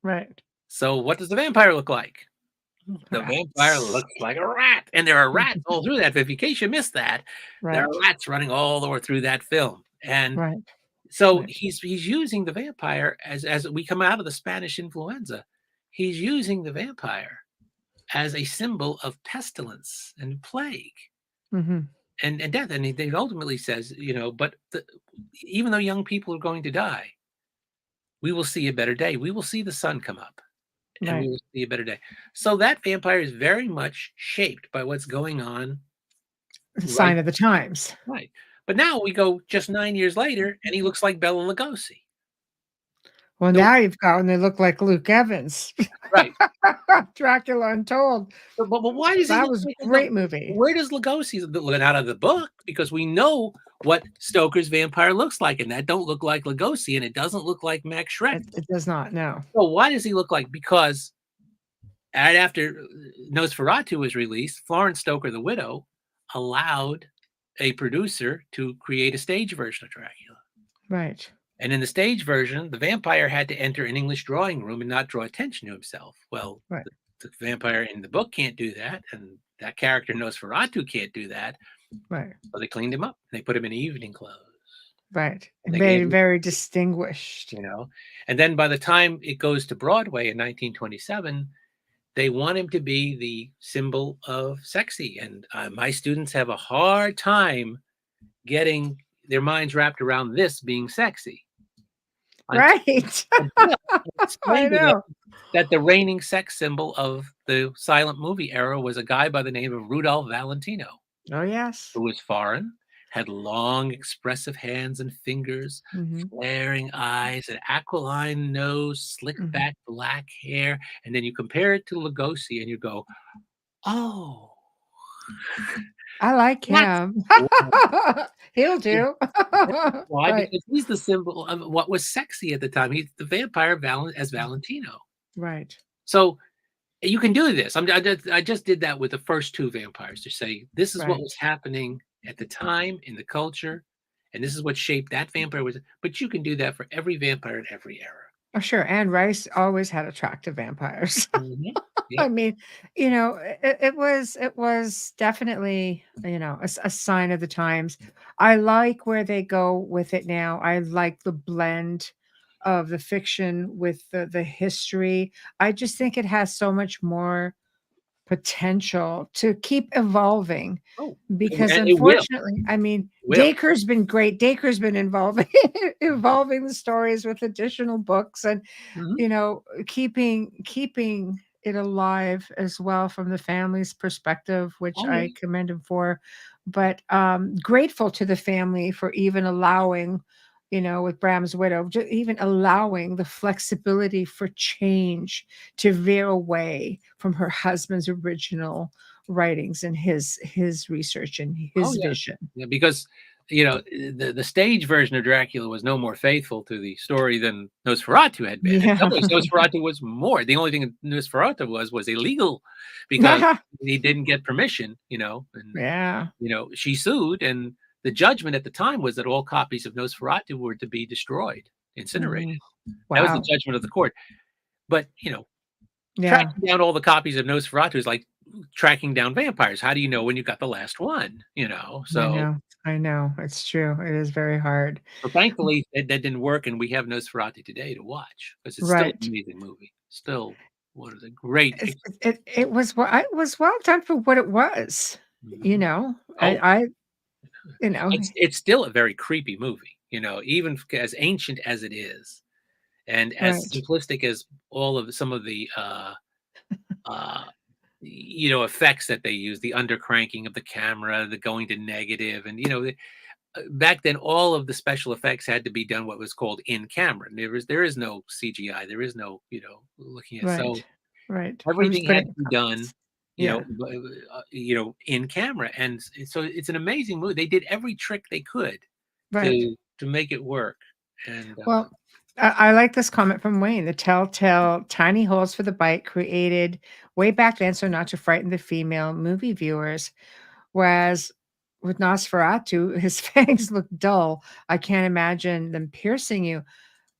Right. So what does the vampire look like? The vampire Rats. looks like a rat, and there are rats Mhm. all through that. In case you missed that, there are Right. rats running all the way through that film. And Right. so Right. he's using the vampire as we come out of the Spanish influenza. He's using the vampire as a symbol of pestilence and plague Mhm. and death. And he ultimately says, but even though young people are going to die, we will see a better day. We will see the sun come up and we Right. will see a better day. So that vampire is very much shaped by what's going on The right sign of the times. right. But now we go just 9 years later and he looks like Bela Lugosi. Well, No, now you've got when they look like Luke Evans. right. Dracula Untold. But why does he That look was like a great movie. where does Lugosi look out of the book? Because we know what Stoker's vampire looks like, and that don't look like Lugosi, and it doesn't look like Max Schreck. It does not, no. So why does he look like? Because right after Nosferatu was released, Florence Stoker, the widow, allowed a producer to create a stage version of Dracula. Right. And in the stage version, the vampire had to enter an English drawing room and not draw attention to himself. Well, Right. the vampire in the book can't do that, and that character Nosferatu can't do that. Right. So they cleaned him up. They put him in evening clothes. Right. And they Very, gave him, very distinguished. And then by the time it goes to Broadway in 1927, they want him to be the symbol of sexy. And my students have a hard time getting their minds wrapped around this being sexy. Right. Until I I explained to them know. that the reigning sex symbol of the silent movie era was a guy by the name of Rudolph Valentino, Oh, yes. who was foreign, had long, expressive hands and fingers, Mhm. flaring eyes, an aquiline nose, slicked Mhm. back black hair, and then you compare it to Lugosi and you go, "Oh, I like that's him. why." He'll do. Why? Right, Because he's the symbol of what was sexy at the time. He's the vampire as Valentino. right. So you can do this. I just did that with the first two vampires to say this is what was Right. happening at the time in the culture, and this is what shaped that vampire was. But you can do that for every vampire in every era. Oh, sure, Anne Rice always had attractive vampires. Mhm. I Yep. mean, it was definitely, a sign of the times. I like where they go with it now. I like the blend of the fiction with the history. I just think it has so much more potential to keep evolving Oh, because and it will. unfortunately, I mean, Will. Dacre's been great. Dacre's been involving evolving the stories with additional books and Mhm. keeping it alive as well from the family's perspective, which Oh I yeah. commend him for. But grateful to the family for even allowing, with Bram's widow, even allowing the flexibility for change to veer away from her husband's original writings and his research and Oh his yeah. vision. Yeah, because the stage version of Dracula was no more faithful to the story than Nosferatu had been. In some Yeah. ways, Nosferatu was more. The only thing Nosferatu was illegal because he didn't get permission, and Yeah. she sued, and the judgment at the time was that all copies of Nosferatu were to be destroyed, incinerated. Mhm. That was the Wow. judgment of the court. But Yeah. tracking down all the copies of Nosferatu is like tracking down vampires. How do you know when you got the last one? I So know. I know. It's true. It is very hard. So thankfully, that didn't work, and we have Nosferatu today to watch because it's still an Right. amazing movie. Still one of the great It's pictures. it was well done for what it was, you Mhm. know? Oh, I you know it's still a very creepy movie, even as ancient as it is, and as Right. simplistic as all of some of the uh, effects that they use, the undercranking of the camera, the going to negative, and back then all of the special effects had to be done what was called in camera. There is no CGI. There is no looking at so Right. Right. I'm just everything had putting to be done yeah. in camera, and so it's an amazing movie. They did every trick they could Right. to make it work, and Well, I like this comment from Wayne. The telltale tiny holes for the bite created way back then so not to frighten the female movie viewers, whereas with Nosferatu, his fangs look dull. I can't imagine them piercing you.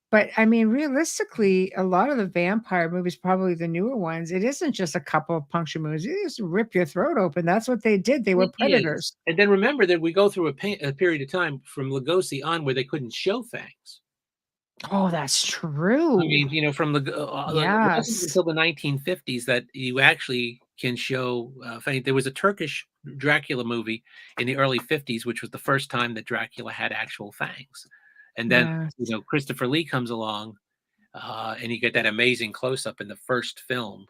But, I mean, realistically, a lot of the vampire movies, probably the newer ones, it isn't just a couple of puncture moves. They just rip your throat open. That's what they did. They were it is. predators. And then remember that we go through a period of time from Lugosi on where they couldn't show fangs. Oh, that's I true. mean, from it wasn't Yes. until the 1950s that you actually can show fangs. There was a Turkish Dracula movie in the early 50s, which was the first time that Dracula had actual fangs. And then, Yes. Christopher Lee comes along, and you get that amazing close up in the first film,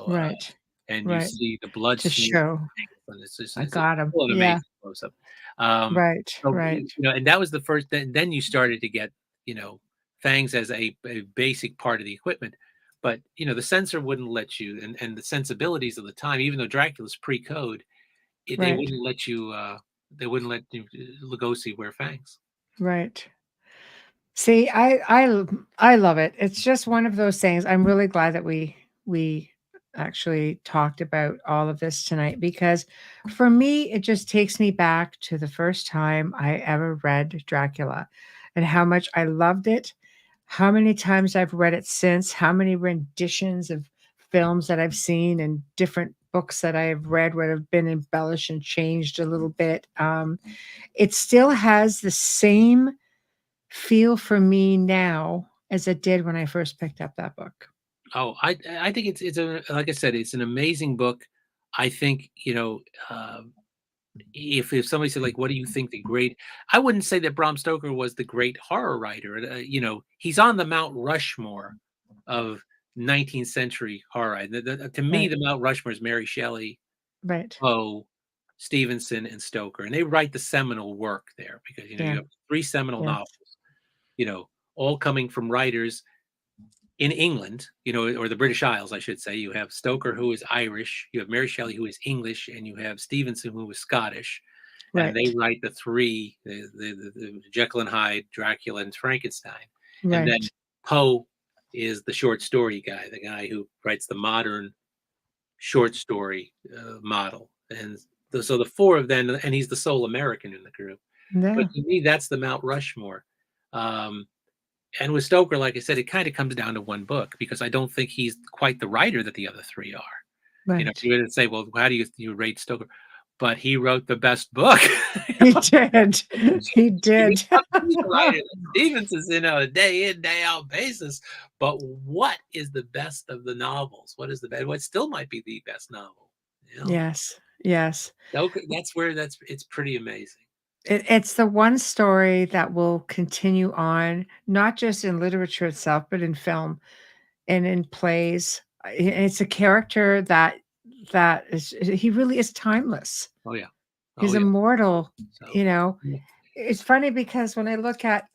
Right. and you Right. see the blood To smear. show. And I it's got him. still an Yeah. amazing close up. Um, Right. so, Right. and that was the first. Then you started to get, you know, fangs as a basic part of the equipment. But the censor wouldn't let you, and the sensibilities of the time, even though Dracula's pre-code, they Right. wouldn't let you. They wouldn't let Lugosi wear fangs. Right. See, I love it. It's just one of those things. I'm really glad that we actually talked about all of this tonight because for me, it just takes me back to the first time I ever read Dracula and how much I loved it, how many times I've read it since, how many renditions of films that I've seen and different books that I have read where have been embellished and changed a little bit. It still has the same feel for me now as it did when I first picked up that book. Oh, I think it's a like I said, it's an amazing book. I think if somebody said like, "What do you think the great?" I wouldn't say that Bram Stoker was the great horror writer. He's on the Mount Rushmore of 19th century horror. To me, Right, the Mount Rushmore is Mary Shelley, right, Poe, Stevenson, and Stoker, and they write the seminal work there because you Yeah. have 3 seminal Yes. novels, all coming from writers in England, or the British Isles, I should say. You have Stoker, who is Irish, you have Mary Shelley, who is English, and you have Stevenson, who is Scottish. And they Right. write the 3, the Jekyll and Hyde, Dracula, and Frankenstein. And then Right. Poe is the short story guy, the guy who writes the modern short story model. And so the 4 of them, and he's the sole American in the group. But Yeah. to me, that's the Mount Rushmore. And with Stoker, like I said, it kind of comes down to one book because I don't think he's quite the writer that the other 3 are. Right. You would say, well, how do you rate Stoker? But he wrote the best book. He did. He did. Stevenson's, day in, day out basis. But what is the best of the novels? What is the best? What still might be the best novel? Yes. Yes. That's where it's pretty amazing. It's the one story that will continue on, not just in literature itself, but in film and in plays. It's a character that he really is timeless. Oh yeah. He's immortal. So, It's funny because when I look at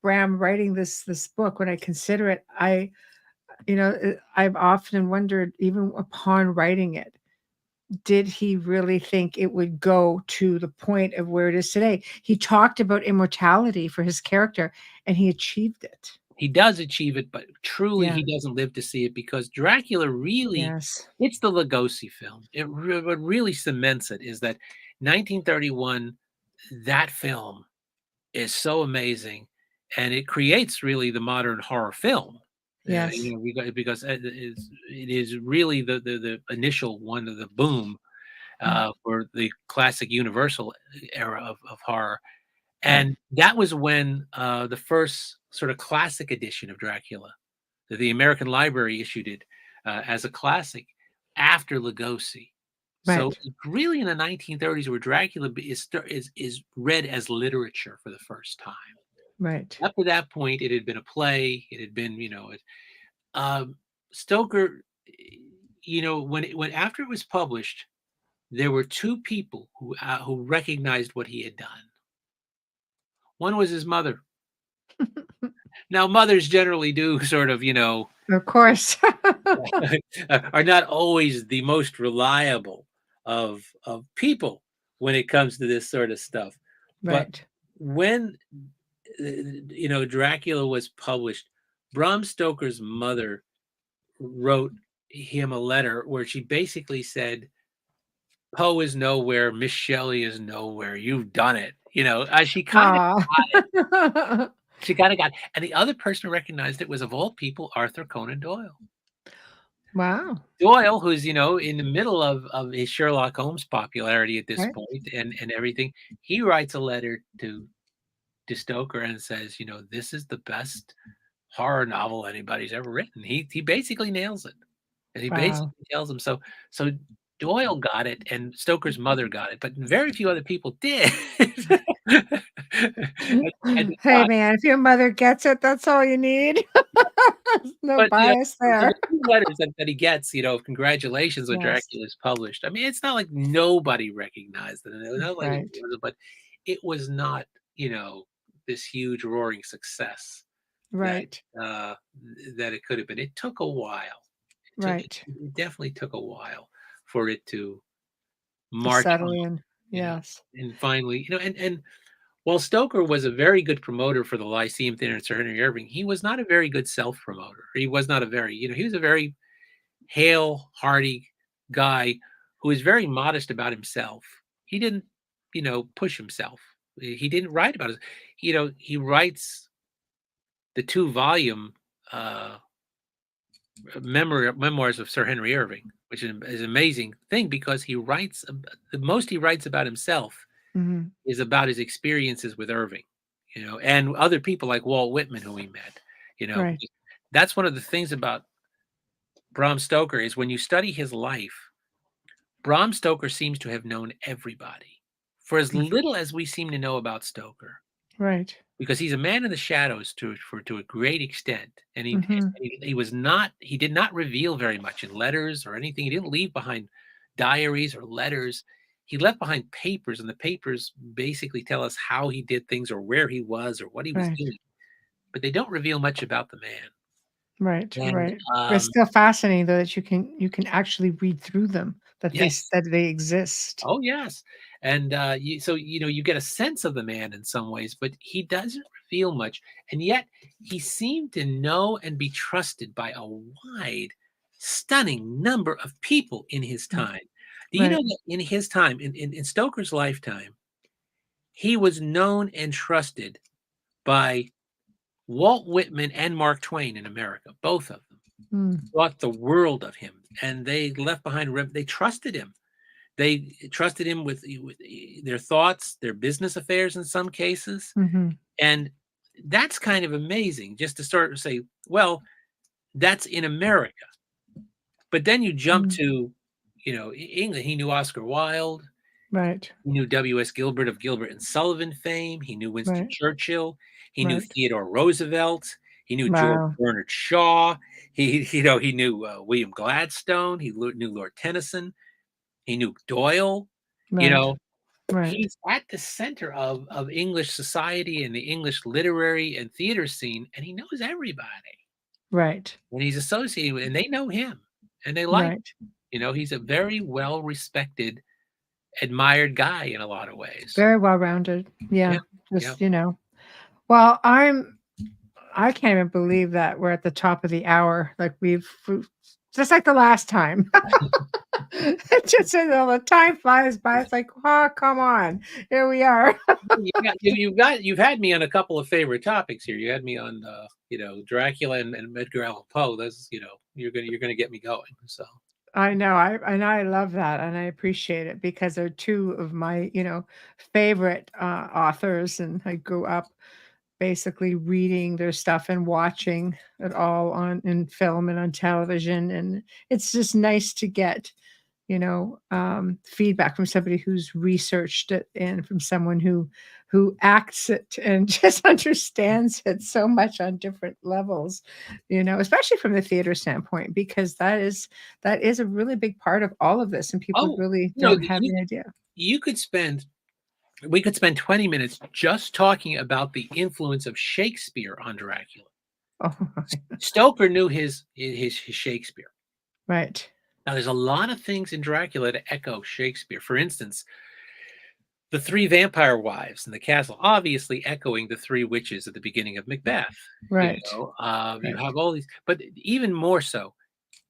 Bram writing this book, when I consider it, I've often wondered, even upon writing it, did he really think it would go to the point of where it is today? He talked about immortality for his character, and he achieved it. He does achieve it, but truly Yeah. he doesn't live to see it because Dracula really, Yes. it's the Lugosi film. What really cements it is that 1931, that film is so amazing, and it creates really the modern horror film. Yes. Because it is really the initial one of the boom for the classic Universal era of horror. And that was when the first sort of classic edition of Dracula, the American Library issued it as a classic after Lugosi. So Right. really in the 1930s, where Dracula is read as literature for the first time. Right. Up to that point, it had been a play. It had been, Stoker. When after it was published, there were 2 people who recognized what he had done. One was his mother. Now, mothers generally do sort of, Of course. are not always the most reliable of people when it comes to this sort of stuff. But Right. when Dracula was published, Bram Stoker's mother wrote him a letter where she basically said, Poe is nowhere, Miss Shelley is nowhere, you've done it. She kind of got it. She kind of got it. And the other person who recognized it was, of all people, Arthur Conan Doyle. Wow. Doyle, who's, in the middle of his Sherlock Holmes popularity at this point and everything, he writes a letter to Stoker and says, this is the best horror novel anybody's ever written. He basically nails it. And he basically tells him so Doyle got it and Stoker's mother got it, but very few other people did. Hey man, if your mother gets it, that's all you need. No bias there. The 2 letters that he gets, congratulations when Yes. Dracula is published. I mean, it's not like nobody recognized it. Right. But it was not, this huge roaring success. Right. That it could have been. It took a while. Right. It definitely took a while for it to To march settle on, in. Yes. and finally, and while Stoker was a very good promoter for the Lyceum Theater and Sir Henry Irving, he was not a very good self-promoter. He was not a very, he was a very hale, hearty guy who was very modest about himself. He didn't, push himself. He didn't write about it. He writes the 2-volume memoirs of Sir Henry Irving, which is an amazing thing because he writes the most he writes about himself is about his experiences with Irving, and other people like Walt Whitman, who he met. Right. That's one of the things about Bram Stoker is when you study his life, Bram Stoker seems to have known everybody for as little as we seem to know about Stoker. Right. Because he's a man in the shadows to a great extent, and he did not reveal very much in letters or anything. He didn't leave behind diaries or letters. he left behind papers, and the papers basically tell us how he did things or where he was or what he was Right. doing, but they don't reveal much about the man. Right. And Right. But it's still fascinating though that you can actually read through them, yes, that they exist. oh yes, and so you get a sense of the man in some ways, but he doesn't reveal much, and yet he seemed to know and be trusted by a wide, stunning number of people in his Mm, time. Do you know right. that in his time, in Stoker's lifetime, he was known and trusted by Walt Whitman and Mark Twain in America? Both of them Mm, thought the world of him, and they left behind. They trusted him. They trusted him with their thoughts, their business affairs in some cases, mhm, and that's kind of amazing. Just to start to say, well, that's in America, but then you jump mm, to, England. He knew Oscar Wilde. right. He knew W.S. Gilbert of Gilbert and Sullivan fame. He knew Winston Right. Churchill. He knew Right. Theodore Roosevelt. He knew George Wow. Bernard Shaw. He knew William Gladstone. Knew Lord Tennyson. He knew Doyle. You Right. know, Right. he's at the center of English society and the English literary and theater scene, and he knows everybody. Right. And he's associated with, and they know him, and they like. Right. He's a very well respected, admired guy in a lot of ways. Very well-rounded. Yeah, Yeah. yeah. Just, well, I can't even believe that we're at the top of the hour. Like we've just like the last time. It's just the time flies by. It's like, oh, come on, here we are. You've had me on a couple of favorite topics here. You had me on Dracula and Edgar Allan Poe. That's you're gonna get me going. So I know, I love that, and I appreciate it because they're two of my favorite authors, and I grew up basically reading their stuff and watching it all on in film and on television, and it's just nice to get feedback from somebody who's researched it and from someone who acts it and just understands it so much on different levels, especially from the theater standpoint, because that is a really big part of all of this, and people oh, really don't have you any idea. you could spend we could spend 20 minutes just talking about the influence of Shakespeare on Dracula. Oh, Stoker knew his Shakespeare. right, Now, there's a lot of things in Dracula to echo Shakespeare. For instance, the three vampire wives in the castle, obviously echoing the three witches at the beginning of Macbeth. right, You right, have all these, but even more so,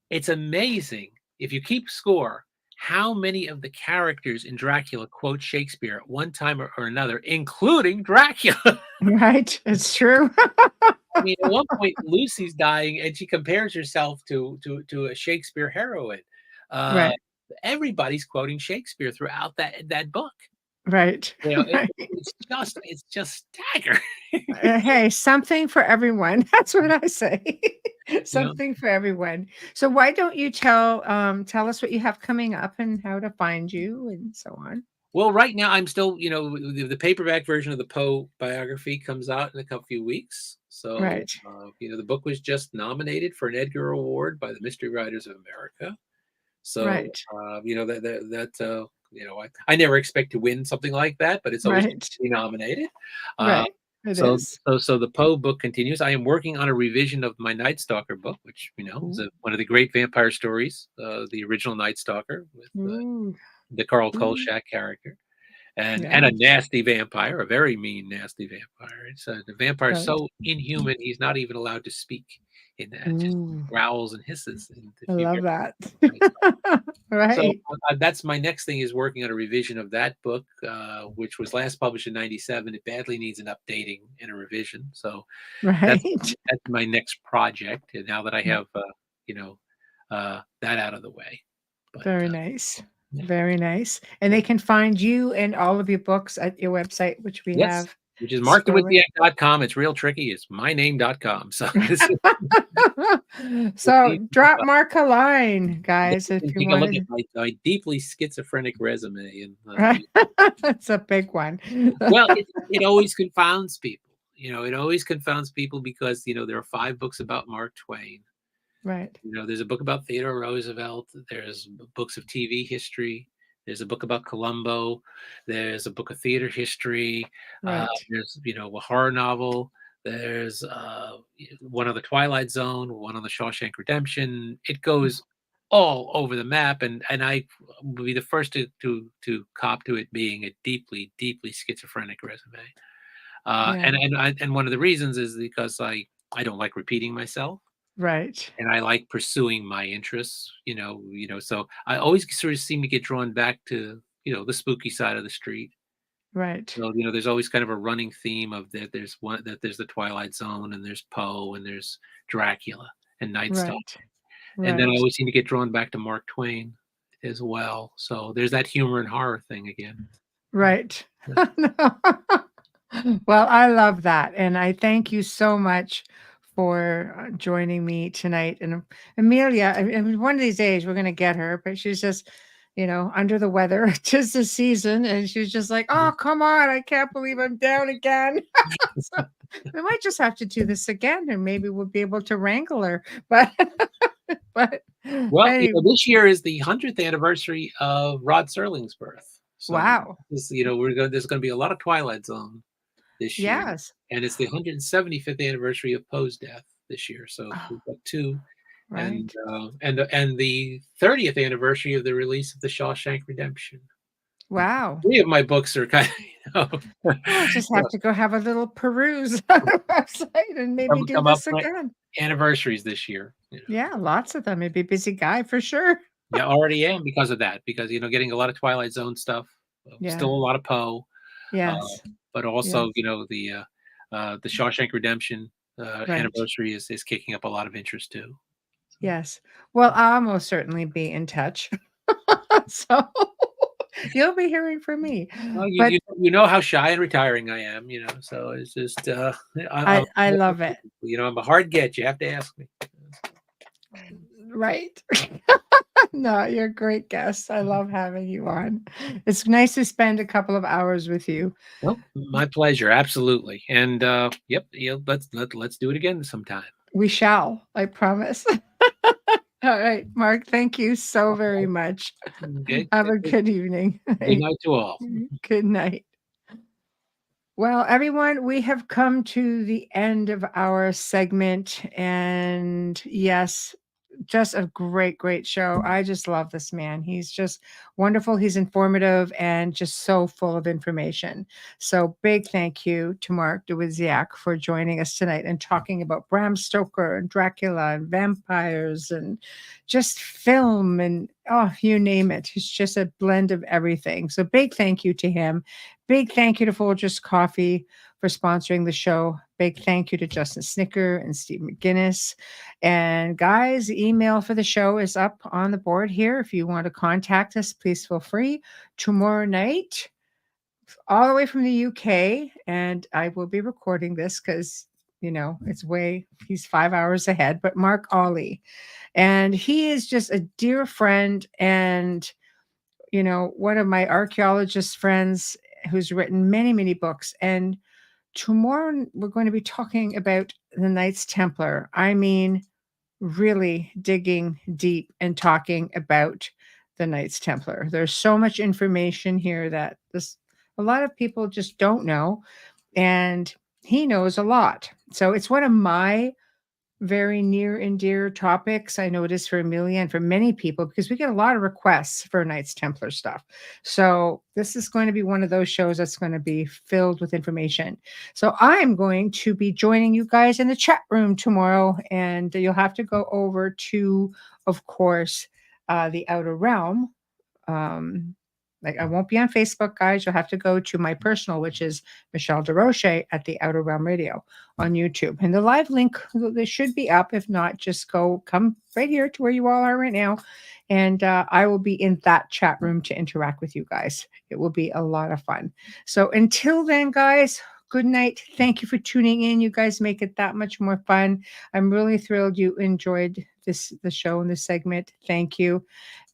it's amazing if you keep score how many of the characters in Dracula quote Shakespeare at one time or another, including Dracula. right. It's true. I mean, at one point, Lucy's dying, and she compares herself to a Shakespeare heroine. Uh, Right, Everybody's quoting Shakespeare throughout that book. right, right. It's just staggering. Hey, something for everyone. That's what I say. You know. Something for everyone. So why don't you tell us what you have coming up and how to find you and so on? Well, right now I'm still, the paperback version of the Poe biography comes out in a couple few weeks. So, Right, the book was just nominated for an Edgar Award by the Mystery Writers of America. So, right, I never expect to win something like that, but it's always good right, to be nominated. Uh, right. It so, is. so the Poe book continues. I am working on a revision of my Night Stalker book, which is Ooh, one of the great vampire stories, the original Night Stalker with ooh, the Carl ooh. Kolchak character, and a Yes, nasty vampire, a very mean, nasty vampire. The vampire is right. so inhuman; he's not even allowed to speak in that; just Ooh, growls and hisses. And I if you love hear that. Night Stalker. So Right, that's my next thing, is working on a revision of that book, which was last published in '97. It badly needs an updating and a revision. So that's right. that's my next project. And now that I have that out of the way, but Very nice. yeah. Very nice. And Yeah. they can find you and all of your books at your website, which we Yes, have which is scrolling. markdawidziak.com. It's real tricky. It's myname.com. So this is So drop Mark a line, guys, if you take a look want at to. my deeply schizophrenic resume. And Right. That's a big one. well, it always confounds people. It always confounds people because there are 5 books about Mark Twain. Right. There's a book about Theodore Roosevelt. There's books of TV history. There's a book about Columbo. There's a book of theater history. Right. There's a horror novel. There's one on the Twilight Zone, one on the Shawshank Redemption. It goes all over the map, and I will be the first to cop to it being a deeply, deeply schizophrenic resume. Yeah. And one of the reasons is because I don't like repeating myself, Right. and I like pursuing my interests. So I always sort of seem to get drawn back to the spooky side of the street. Right. So there's always kind of a running theme of that. There's the Twilight Zone, and there's Poe, and there's Dracula and Night Stalker. Right. And then I Right. always seem to get drawn back to Mark Twain as well. So there's that humor and horror thing again. Right. Well, I love that. And I thank you so much for joining me tonight. And Amelia, I mean, one of these days we're going to get her, but she's just, under the weather. 'Tis the season. And she's just like, oh, come on. I can't believe I'm down again. So we might just have to do this again and maybe we'll be able to wrangle her. But, but Well, anyway, this year is the 100th anniversary of Rod Serling's birth. So wow. there's going to be a lot of Twilight Zone this year, Yes. and it's the 175th anniversary of Poe's death this year. So Oh, we've got two, right. and the 30th anniversary of the release of the Shawshank Redemption. Wow. 3 of my books are kind of I'll just have to go have a little peruse on the website and maybe do come up this again. anniversaries this year. Yeah, lots of them. Maybe busy guy for sure. Yeah, already am because of that. Because getting a lot of Twilight Zone stuff, still Yeah. a lot of Poe. Yes. But Yes. also, the Shawshank Redemption Right. anniversary is kicking up a lot of interest too. Yes. Well, I'll most certainly be in touch. So you'll be hearing from me. Well, But you know how shy and retiring I am, so it's just I love it. I'm a hard get. You have to ask me. Right. No, you're a great guest. I love having you on. It's nice to spend a couple of hours with you. Well, my pleasure, absolutely. And yep, let's do it again sometime. We shall, I promise. All right, Mark, thank you so very much. Okay. Have a good evening. Good night to all. Good night. Well, everyone, we have come to the end of our segment. And yes, just a great, great show. I just love this man. He's just wonderful. He's informative and just so full of information. So big thank you to Mark Dawidziak for joining us tonight and talking about Bram Stoker and Dracula and vampires and just film and you name it. He's just a blend of everything. So big thank you to him. Big thank you to Folgers Coffee for sponsoring the show. Big thank you to Justin Snicker and Steve McGinnis. And guys, the email for the show is up on the board here. If you want to contact us, please feel free. Tomorrow night, all the way from the UK, and I will be recording this because, he's 5 hours ahead, but Mark Ollie. And he is just a dear friend and, one of my archaeologist friends who's written many, many books. And tomorrow we're going to be talking about the Knights Templar. I mean, really digging deep and talking about the Knights Templar. There's so much information here that a lot of people just don't know, and he knows a lot. So it's one of my very near and dear topics. I know it is for Amelia and for many people because we get a lot of requests for Knights Templar stuff. So this is going to be one of those shows that's going to be filled with information. So I'm going to be joining you guys in the chat room tomorrow, and you'll have to go over to, of course, the Outer Realm. I won't be on Facebook, guys. You'll have to go to my personal, which is Michelle Desrochers at the Outer Realm Radio on YouTube. And the live link, they should be up. If not, just come right here to where you all are right now. And I will be in that chat room to interact with you guys. It will be a lot of fun. So until then, guys, good night. Thank you for tuning in. You guys make it that much more fun. I'm really thrilled you enjoyed the show and this segment. Thank you.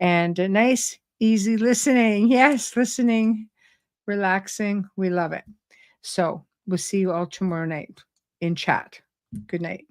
And a nice, easy listening. Yes, listening, relaxing. We love it. So we'll see you all tomorrow night in chat. Good night.